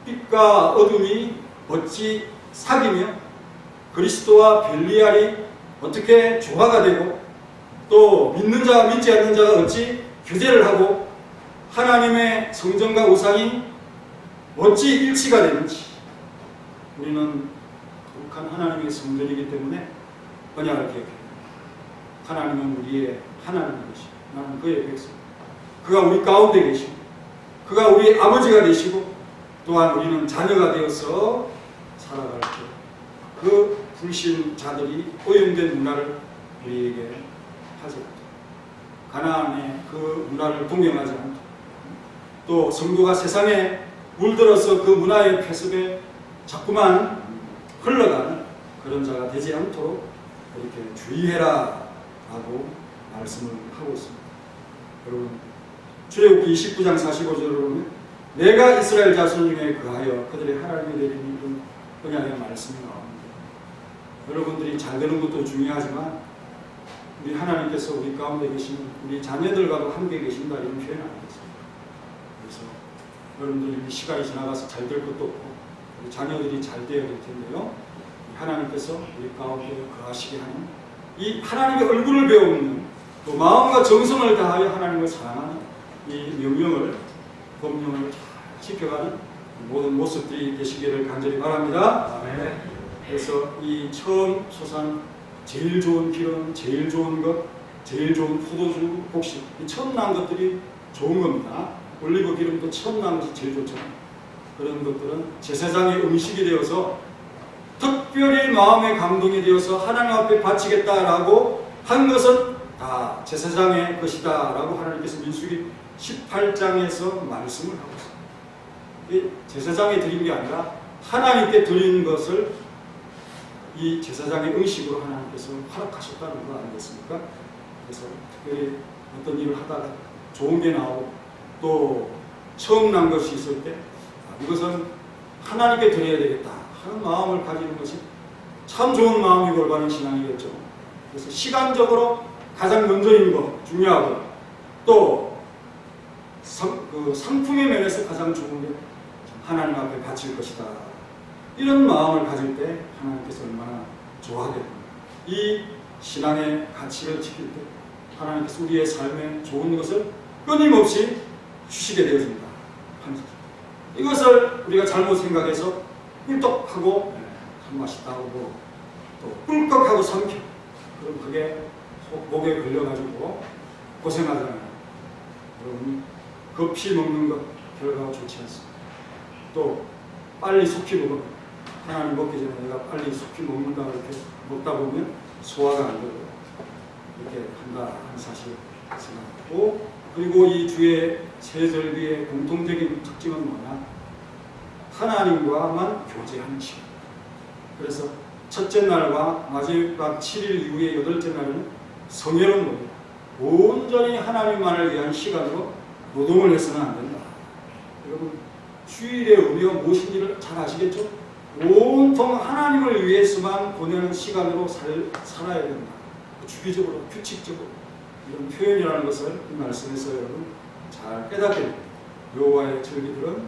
Speaker 1: 빛과 어둠이 어찌 사귀며 그리스도와 벨리알이 어떻게 조화가 되고 또 믿는 자와 믿지 않는 자가 어찌 교제를 하고 하나님의 성전과 우상이 어찌 일치가 되는지 우리는 거룩한 하나님의 성전이기 때문에 언약을 기억해야 합니다. 하나님은 우리의 하나님이시고 나는 그의 백성, 그가 우리 가운데 계시고 그가 우리 아버지가 되시고 또한 우리는 자녀가 되어서 살아갈 때 그 불신자들이 오염된 문화를 우리에게 하지 않도록, 가나안의 그 문화를 동경하지 않도록, 또 성도가 세상에 물들어서 그 문화의 폐습에 자꾸만 흘러가는 그런 자가 되지 않도록 이렇게 주의해라 라고 말씀을 하고 있습니다. 여러분, 출애굽기 29장 45절을 보면 내가 이스라엘 자손 중에 그하여 그들의 하나님이 되리니 이런 언약의 말씀이 나옵니다. 여러분들이 잘 되는 것도 중요하지만 우리 하나님께서 우리 가운데 계시는 우리 자녀들과도 함께 계신다 이런 표현 아니겠습니까? 그래서 여러분들이 시간이 지나가서 잘 될 것도 없고 우리 자녀들이 잘 되어야 될 텐데요. 하나님께서 우리 가운데 거하시게 하는 이 하나님의 얼굴을 배우는 또 마음과 정성을 다하여 하나님을 사랑하는 이 명령을 법령을 잘 지켜가는 모든 모습들이 되시기를 간절히 바랍니다.
Speaker 2: 아멘.
Speaker 1: 그래서 이 처음 소산 제일 좋은 기름, 제일 좋은 것, 제일 좋은 포도주, 곡식 이 처음 난 것들이 좋은 겁니다. 올리브 기름도 처음 난 것이 제일 좋잖아요. 그런 것들은 제사장의 음식이 되어서 특별히 마음의 감동이 되어서 하나님 앞에 바치겠다라고 한 것은 다 제사장의 것이다 라고 하나님께서 민수기 18장에서 말씀을 하고 있습니다. 이 제사장이 드린 게 아니라 하나님께 드린 것을 이 제사장의 의식으로 하나님께서 허락하셨다는 거 아니겠습니까? 그래서 특별히 어떤 일을 하다가 좋은 게 나오고 또 처음 난 것이 있을 때 이것은 하나님께 드려야 되겠다 하는 마음을 가지는 것이 참 좋은 마음이고 올바른 신앙이겠죠. 그래서 시간적으로 가장 먼저인 것, 중요하고 또 상품의 면에서 가장 좋은 게 하나님 앞에 바칠 것이다. 이런 마음을 가질 때 하나님께서 얼마나 좋아하겠습니까? 이 신앙의 가치를 지킬 때 하나님께서 우리의 삶에 좋은 것을 끊임없이 주시게 되어집니다. 이것을 우리가 잘못 생각해서 꿀떡하고 참 맛있다고 또 꿀꺽하고 삼켜 그럼 그게 목에 걸려가지고 고생하잖아요. 여러분 급히 먹는 것 결과가 좋지 않습니다. 또 빨리 속히 먹어 하나님 먹기 전에 내가 빨리 속히 먹는다 이렇게 먹다 보면 소화가 안 되고 이렇게 한다 하는 사실 생각하고 그리고 이 주의 세절기의 공통적인 특징은 뭐냐? 하나님과만 교제하는 시간. 그래서 첫째 날과 마지막 7일 이후의 여덟째 날은 성회는 뭐예요? 온전히 하나님만을 위한 시간으로 노동을 해서는 안 된다. 여러분 주일의 의미가 무엇인지를 잘 아시겠죠? 온통 하나님을 위해서만 보내는 시간으로 살아야 된다. 주기적으로 규칙적으로 이런 표현이라는 것을 이 말씀에서 여러분 잘 깨닫게 됩니다. 여호와의 절기들은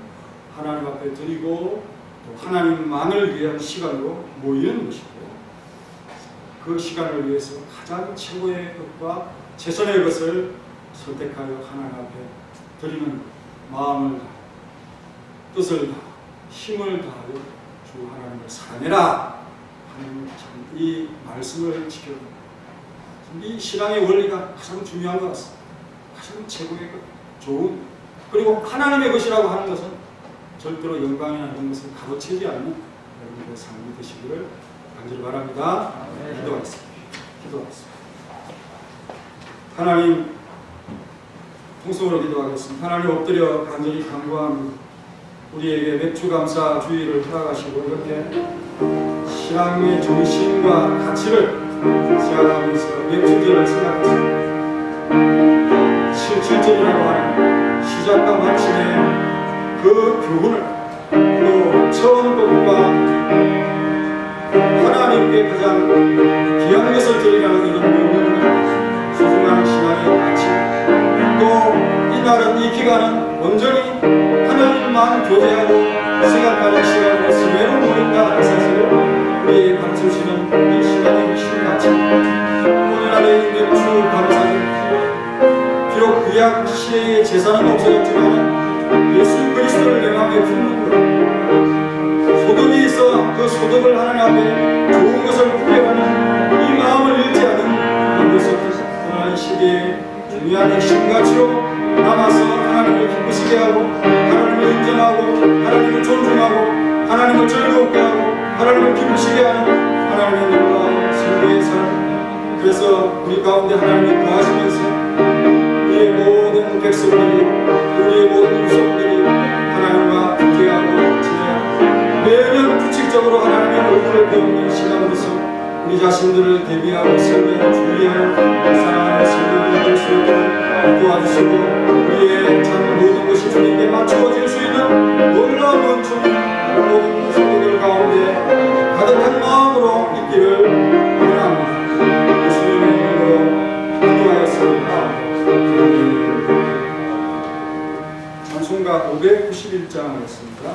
Speaker 1: 하나님 앞에 드리고 또 하나님만을 위한 시간으로 모이는 것이고 그 시간을 위해서 가장 최고의 것과 최선의 것을 선택하여 하나님 앞에 드리는 마음을 다하여 뜻을 다하여 힘을 다하여 주 하나님을 사랑해라 하는 이 말씀을 지켜야 됩니다. 이 신앙의 원리가 가장 중요한 것 같습니다. 가장 최고의 것, 좋은 그리고 하나님의 것이라고 하는 것은 절대로 영광이나 이런 것을 가로채지 않는 여러분들의 삶이 되시기를 간절히 바랍니다. 기도하겠습니다. 하나님 통성으로 기도하겠습니다. 하나님 엎드려 간절히 간구합니다. 우리에게 맥주 감사 주의를 허락하시고 이렇게 신앙의 정신과 가치를 생각하면서 맥주절을 생각했습니다. 7절이라고 하는 시작과 마침의 그 교훈을 또 처음 것과 하나님께 가장 귀한 것을 드리라는 이런 명령을 소중한 신앙의 가치 또 이날은 이 기간은 온전히 하나님만 교제하고 생각하는 시간으로 성회로 모인다 하는 사실을 우리에게 가르쳐주시는 이 시간의 핵심 가치 오늘날의 맥주 감사는 비록 구약 시대의 제사는 없어졌지만 예수 그리스도를 내 마음에 품는 것, 소득이 있어 그 소득을 하나님 앞에 좋은 것을 구별하는 이 마음을 잃지 않은 오늘날 이 시대의 중요한 핵심 가치로 남아서 하나님을 기쁘시게 하고 하나님을 인정하고 하나님을 존중하고 하나님을 즐겁게 하고 하나님을 기쁘시게 하는 하나님의 놀라운 승리의 삶. 그래서 우리 가운데 하나님이 거하시면서 우리의 모든 백성들이 우리의 모든 후손들이 하나님과 교제하고 지내야 매년 규칙적으로 하나님의 얼굴을 배우는 시간으로서 우리 자신들을 대비하고 설계하고 준비하는 사랑하는 성도들이 될 수 있도록 도와주시고 우리의 참 모든 것이 주님께 맞추어질 수 있는 놀라운 은총이 모든 성도들 가운데 가득한 마음으로 있기를 원합니다. 예수님의 이름으로 기도하였습니다. 찬송가 591장이었습니다.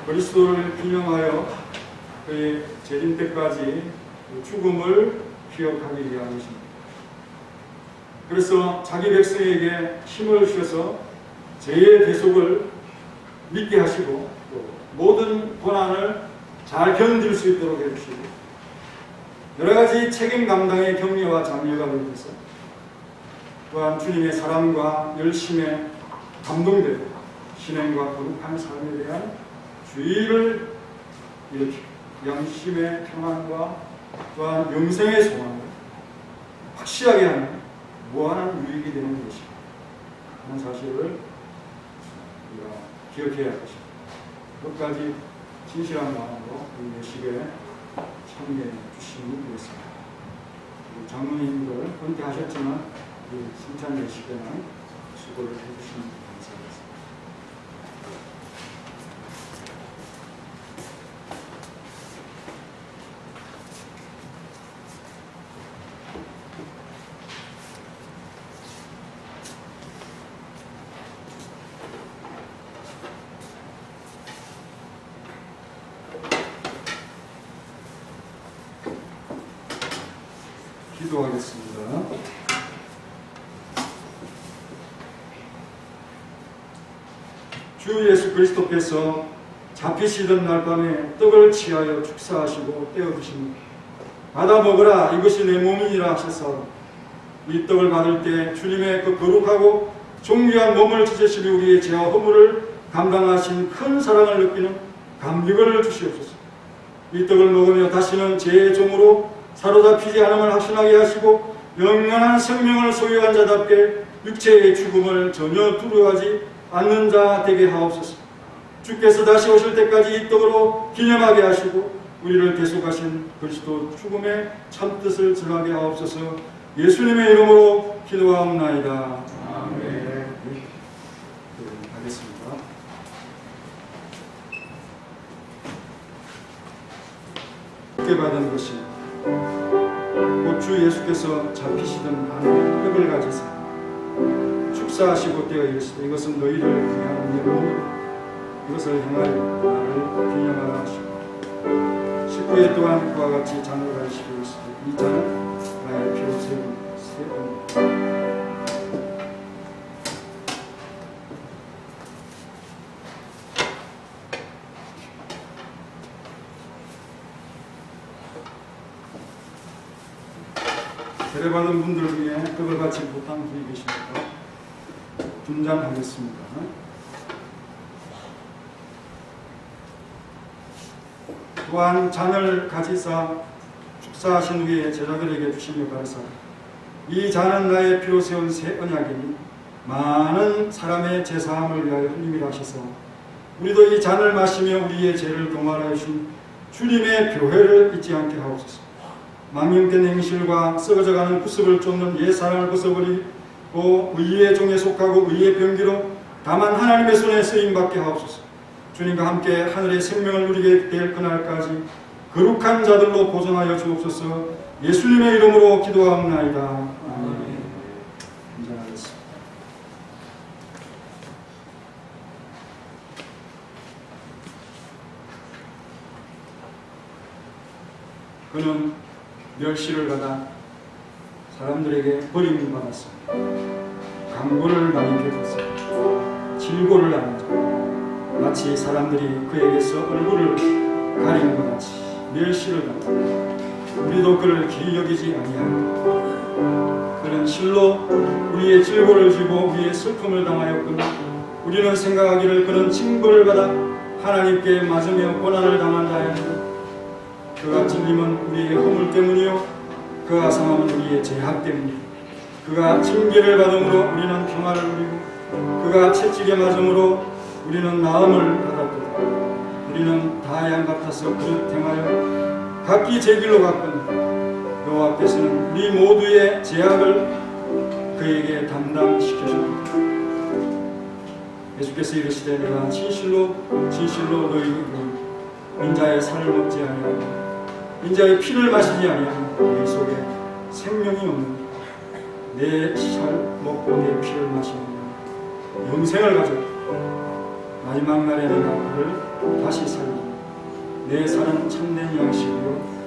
Speaker 1: 그리스도를 기념하여 그의 재림 때까지 죽음을 기억하기 위한 것입니다. 그래서 자기 백성에게 힘을 주셔서 죄의 대속을 믿게 하시고 또 모든 고난을 잘 견딜 수 있도록 해주시고 여러 가지 책임 감당의 격려와 장려가 되면서 또한 주님의 사랑과 열심에 감동되고 신앙과 거룩한 삶에 대한 주의를 일으키고 양심의 평안과 또한 영생의 소망을 확실하게 하는 무한한 유익이 되는 것입니다. 하는 사실을 우리가 기억해야 할 것입니다. 끝까지 진실한 마음으로 이 예식에 참여해 주시면 되겠습니다. 장로님들 은퇴하셨지만 이 칭찬 예식에는 수고를 해주시면 감사하겠습니다. 기도하겠습니다. 주 예수 그리스도께서 잡히시던 날 밤에 떡을 취하여 축사하시고 떼어주시니 받아 먹으라 이것이 내 몸이니라 하셨사오니 이 떡을 받을 때 주님의 그 거룩하고 존귀한 몸을 찢으시며 우리의 죄와 허물을 감당하신 큰 사랑을 느끼는 감격을 주시옵소서. 이 떡을 먹으며 다시는 죄의 종으로 사로잡히지 않음을 확신하게 하시고 영원한 생명을 소유한 자답게 육체의 죽음을 전혀 두려워하지 않는 자 되게 하옵소서. 주께서 다시 오실 때까지 이 떡으로 기념하게 하시고 우리를 대속하신 그리스도 죽음의 참뜻을 전하게 하옵소서. 예수님의 이름으로 기도하옵나이다. 아멘. 하겠습니다. 주께 받은 것이 곧 주 예수께서 잡히시던 밤에 떡을 가지사 축사하시고 떼어 이르시되 이것은 너희를 위한 내 몸이라 이것을 행하여 나를 기념하라 하시고 19회 또한 그와 같이 잔을 가지시고 이르시되 이 잔은 나의 피로 새 몸이라. 세례받은 분들을 위해 떡을 받지 못한 분이 계십니까? 분장하겠습니다. 또한 잔을 가지사 축사하신 후에 제자들에게 주시며 가르사 이 잔은 나의 피로 세운 새 언약이니 많은 사람의 제사함을 위하여 흘림이라 하셔서 우리도 이 잔을 마시며 우리의 죄를 동활하여 주신 주님의 교회를 잊지 않게 하옵소서. 망령된 행실과 썩어져가는 구습을 쫓는 옛 사랑을 벗어버리고 의의 종에 속하고 의의 병기로 다만 하나님의 손에 쓰임받게 하옵소서. 주님과 함께 하늘의 생명을 누리게 될 그날까지 거룩한 자들로 보존하여 주옵소서. 예수님의 이름으로 기도하옵나이다. 아멘. 인정하겠습니다. 그는 멸시를 받아 사람들에게 버림을 받았습니다. 강고를 많이 겪었습니다. 질고를 당한 자, 마치 사람들이 그에게서 얼굴을 가리는 것 같이 멸시를 받았다. 우리도 그를 기이 여기지 아니하고 그는 실로 우리의 질고를 지고 우리의 슬픔을 당하였거늘 우리는 생각하기를 그는 징벌을 받아 하나님께 맞으며 고난을 당한다 하였는데 그가 찔림은 우리의 허물 때문이요 그가 상함은 우리의 죄악 때문이요 그가 징계를 받음으로 우리는 평화를 누리고 그가 채찍에 맞음으로 우리는 나음을 받았도다. 우리는 다 양 같아서 그릇 행하여 각기 제 길로 갔거늘 여호와께서는 우리 모두의 죄악을 그에게 담당시켜줍니다. 예수께서 이르시되 내가 진실로 너희에게 인자의 살을 먹지 아니하고 인자의 피를 마시지 아니하면 너희 속에 생명이 없는 내 살 먹고 내 피를 마시는 영생을 가져 마지막 날에 내가 그를 다시 살리고 내 살은 참된 양식이요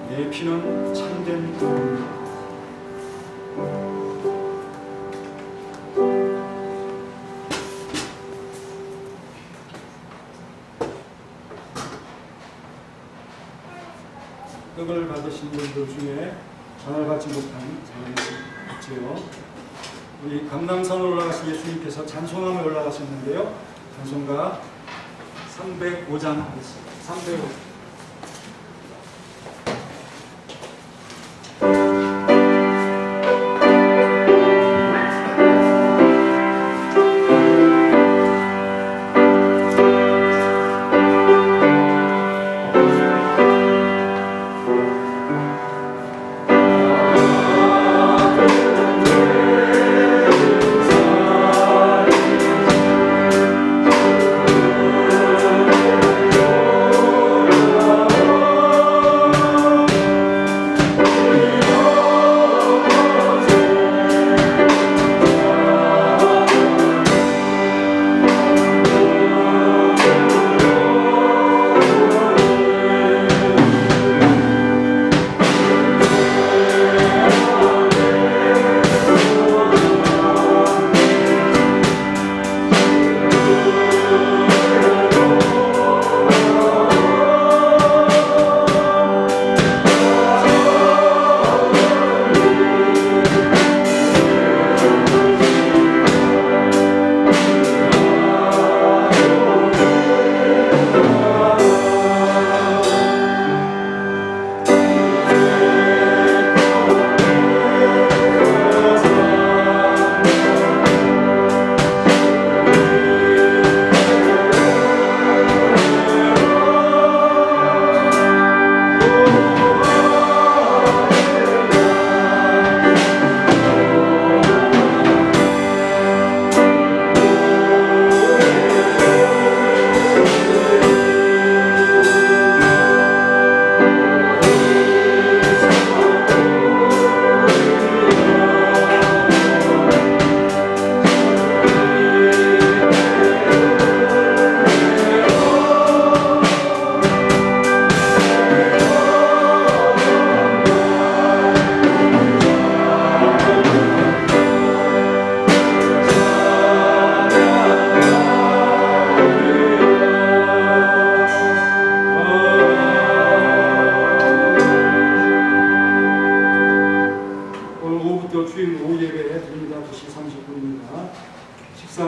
Speaker 1: 내 피는 참된 몸이다. 떡을 받으신 분들 중에 잔을 받지 못한 사람이 있지요. 우리 감람산으로 올라가신 예수님께서 찬송함에 올라가셨는데요. 찬송가 305장 하겠습니다. 305.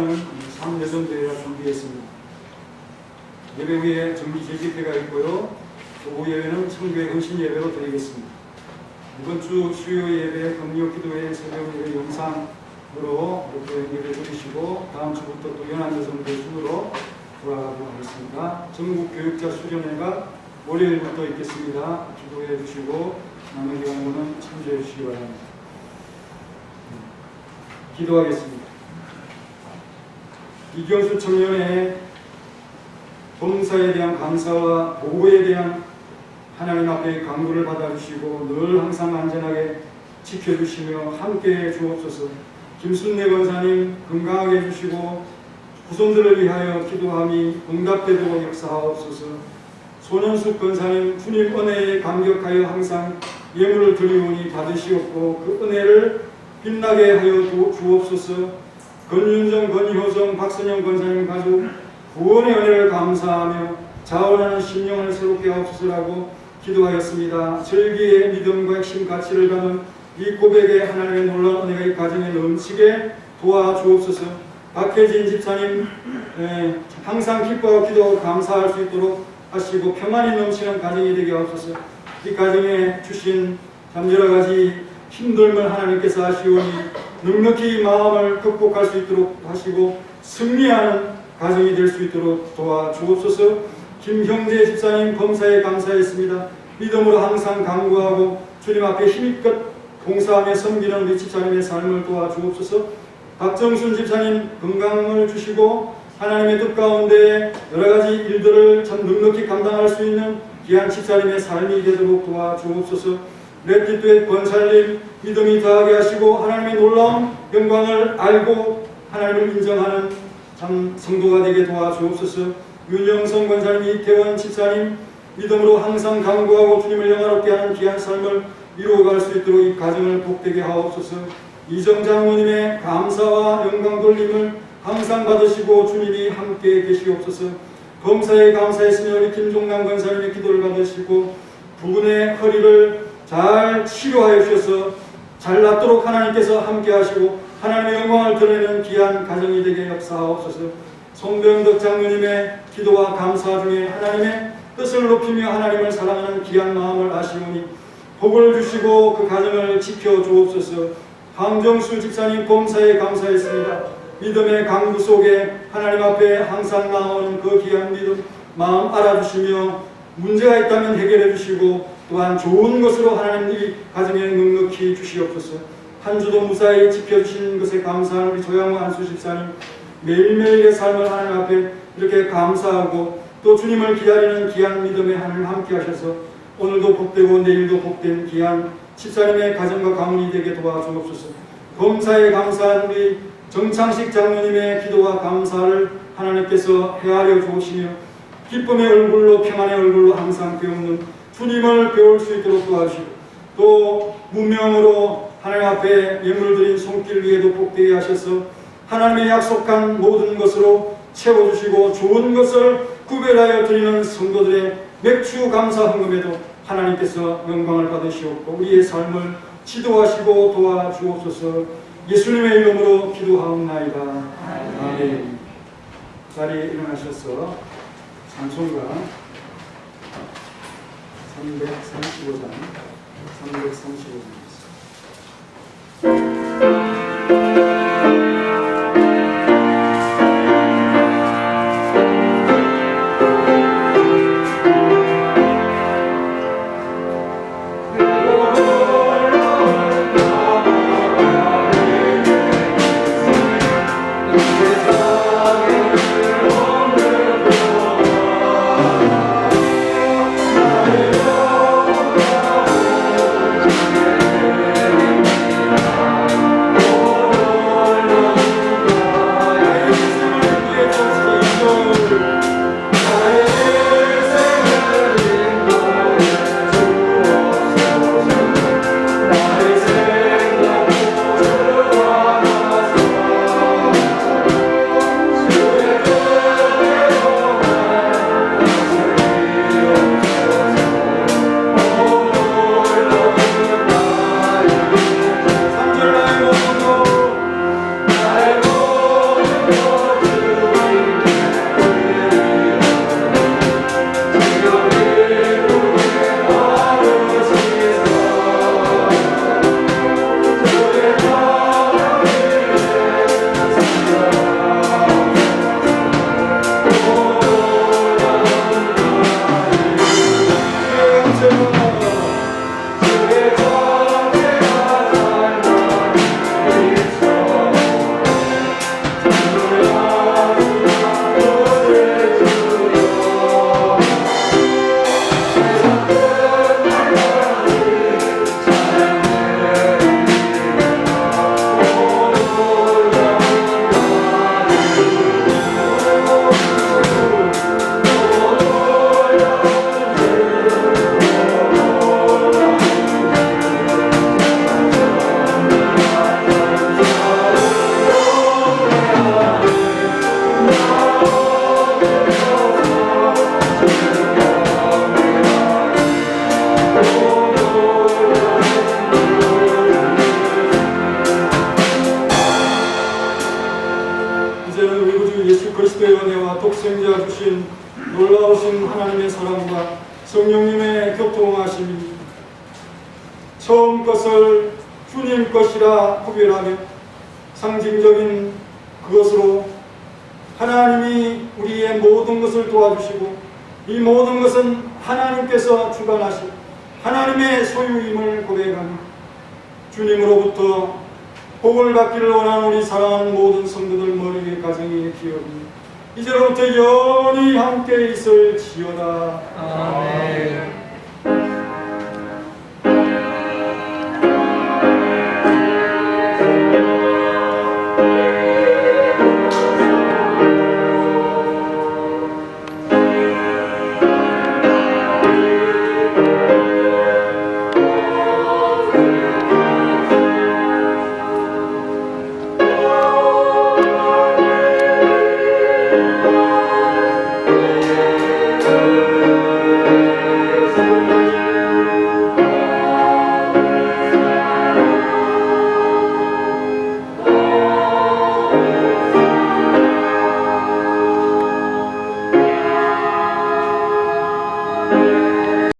Speaker 1: 축사는 3대선 대회가 준비했습니다. 예배 후에 정기 제집회가 있고요. 오후 예배는 청교회 헌신 예배로 드리겠습니다. 이번 주 수요 예배, 금요 기도회, 새벽 예배 영상으로 이렇게 예배 드리시고 다음 주부터 또 연안여성들 순으로 돌아가도록 하겠습니다. 전국 교육자 수련회가 월요일부터 있겠습니다. 기도해 주시고 남은 기간은 참조해 주시기 바랍니다. 기도하겠습니다. 이경수 청년의 봉사에 대한 감사와 보호에 대한 하나님 앞에 간구를 받아주시고 늘 항상 안전하게 지켜주시며 함께해 주옵소서. 김순례 권사님 건강하게 해주시고 후손들을 위하여 기도함이 응답되도록 역사하옵소서. 손현숙 권사님 주님 은혜에 감격하여 항상 예물을 드리오니 받으시옵고 그 은혜를 빛나게 하여 주옵소서. 권윤정, 권효정, 박선영 권사님 가족 구원의 은혜를 감사하며 자원하는 심령을 새롭게 하옵소서라고 기도하였습니다. 절기의 믿음과 핵심 가치를 담은 이 고백에 하나님의 놀라운 은혜가 이 가정에 넘치게 도와주옵소서. 박혜진 집사님 항상 기뻐하고 기도하고 감사할 수 있도록 하시고 평안이 넘치는 가정이 되게 하옵소서. 이 가정에 주신 참 여러가지 힘듦을 하나님께서 하시오니 넉넉히 마음을 극복할 수 있도록 하시고 승리하는 가정이 될 수 있도록 도와주옵소서. 김형재 집사님 범사에 감사했습니다. 믿음으로 항상 간구하고 주님 앞에 힘껏 봉사하며 섬기는 우리 집사님의 삶을 도와주옵소서. 박정순 집사님 건강을 주시고 하나님의 뜻 가운데 여러가지 일들을 참 넉넉히 감당할 수 있는 귀한 집사님의 삶이 되도록 도와주옵소서. 레티트의 권사님 믿음이 더하게 하시고 하나님의 놀라운 영광을 알고 하나님을 인정하는 참 성도가 되게 도와주옵소서. 윤영성 권사님, 이태원 집사님 믿음으로 항상 간구하고 주님을 영화롭게 하는 귀한 삶을 이루어갈 수 있도록 이 가정을 복되게 하옵소서. 이정 장로님의 감사와 영광 돌림을 항상 받으시고 주님이 함께 계시옵소서. 검사에 감사했으며 우리 김종남 권사님의 기도를 받으시고 부분의 허리를 잘 치료하여 주셔서 잘 낫도록 하나님께서 함께 하시고 하나님의 영광을 드러내는 귀한 가정이 되게 역사하옵소서. 송병덕 장로님의 기도와 감사 중에 하나님의 뜻을 높이며 하나님을 사랑하는 귀한 마음을 아시오니 복을 주시고 그 가정을 지켜주옵소서. 황정수 집사님 범사에 감사했습니다. 믿음의 강구 속에 하나님 앞에 항상 나오는 그 귀한 믿음 마음 알아주시며 문제가 있다면 해결해 주시고 또한 좋은 것으로 하나님 이 가정에 넉넉히 주시옵소서. 한 주도 무사히 지켜주신 것에 감사하는 우리 조양호 안수 집사님 매일매일의 삶을 하나님 앞에 이렇게 감사하고 또 주님을 기다리는 귀한 믿음에 하나님 함께 하셔서 오늘도 복되고 내일도 복된 귀한 집사님의 가정과 가문이 되게 도와주옵소서. 검사에 감사한 우리 정창식 장로님의 기도와 감사를 하나님께서 헤아려 주시며 기쁨의 얼굴로 평안의 얼굴로 항상 배우는 주님을 배울 수 있도록 도와주시고 또 문명으로 하나님 앞에 예물을 드린 손길 위에도 복되게 하셔서 하나님의 약속한 모든 것으로 채워주시고 좋은 것을 구별하여 드리는 성도들의 맥주 감사 헌금에도 하나님께서 영광을 받으시옵고 우리의 삶을 지도하시고 도와주옵소서. 예수님의 이름으로 기도하옵나이다. 아멘. 자리에 일어나셔서 찬송가 335장 335장 구주 예수 그리스도의 은혜와 독생자 주신 놀라우신 하나님의 사랑과 성령님의 교통하심이 처음 것을 주님 것이라 구별하며 상징적인 그것으로 하나님이 우리의 모든 것을 도와주시고 이 모든 것은 하나님께서 주관하신 하나님의 소유임을 고백하며 주님으로부터 복을 받기를 원하는 우리 사랑하는 모든 성도들 머리에 가정의 기업이 이제로부터 영원히 함께 있을지어다.
Speaker 2: 아멘.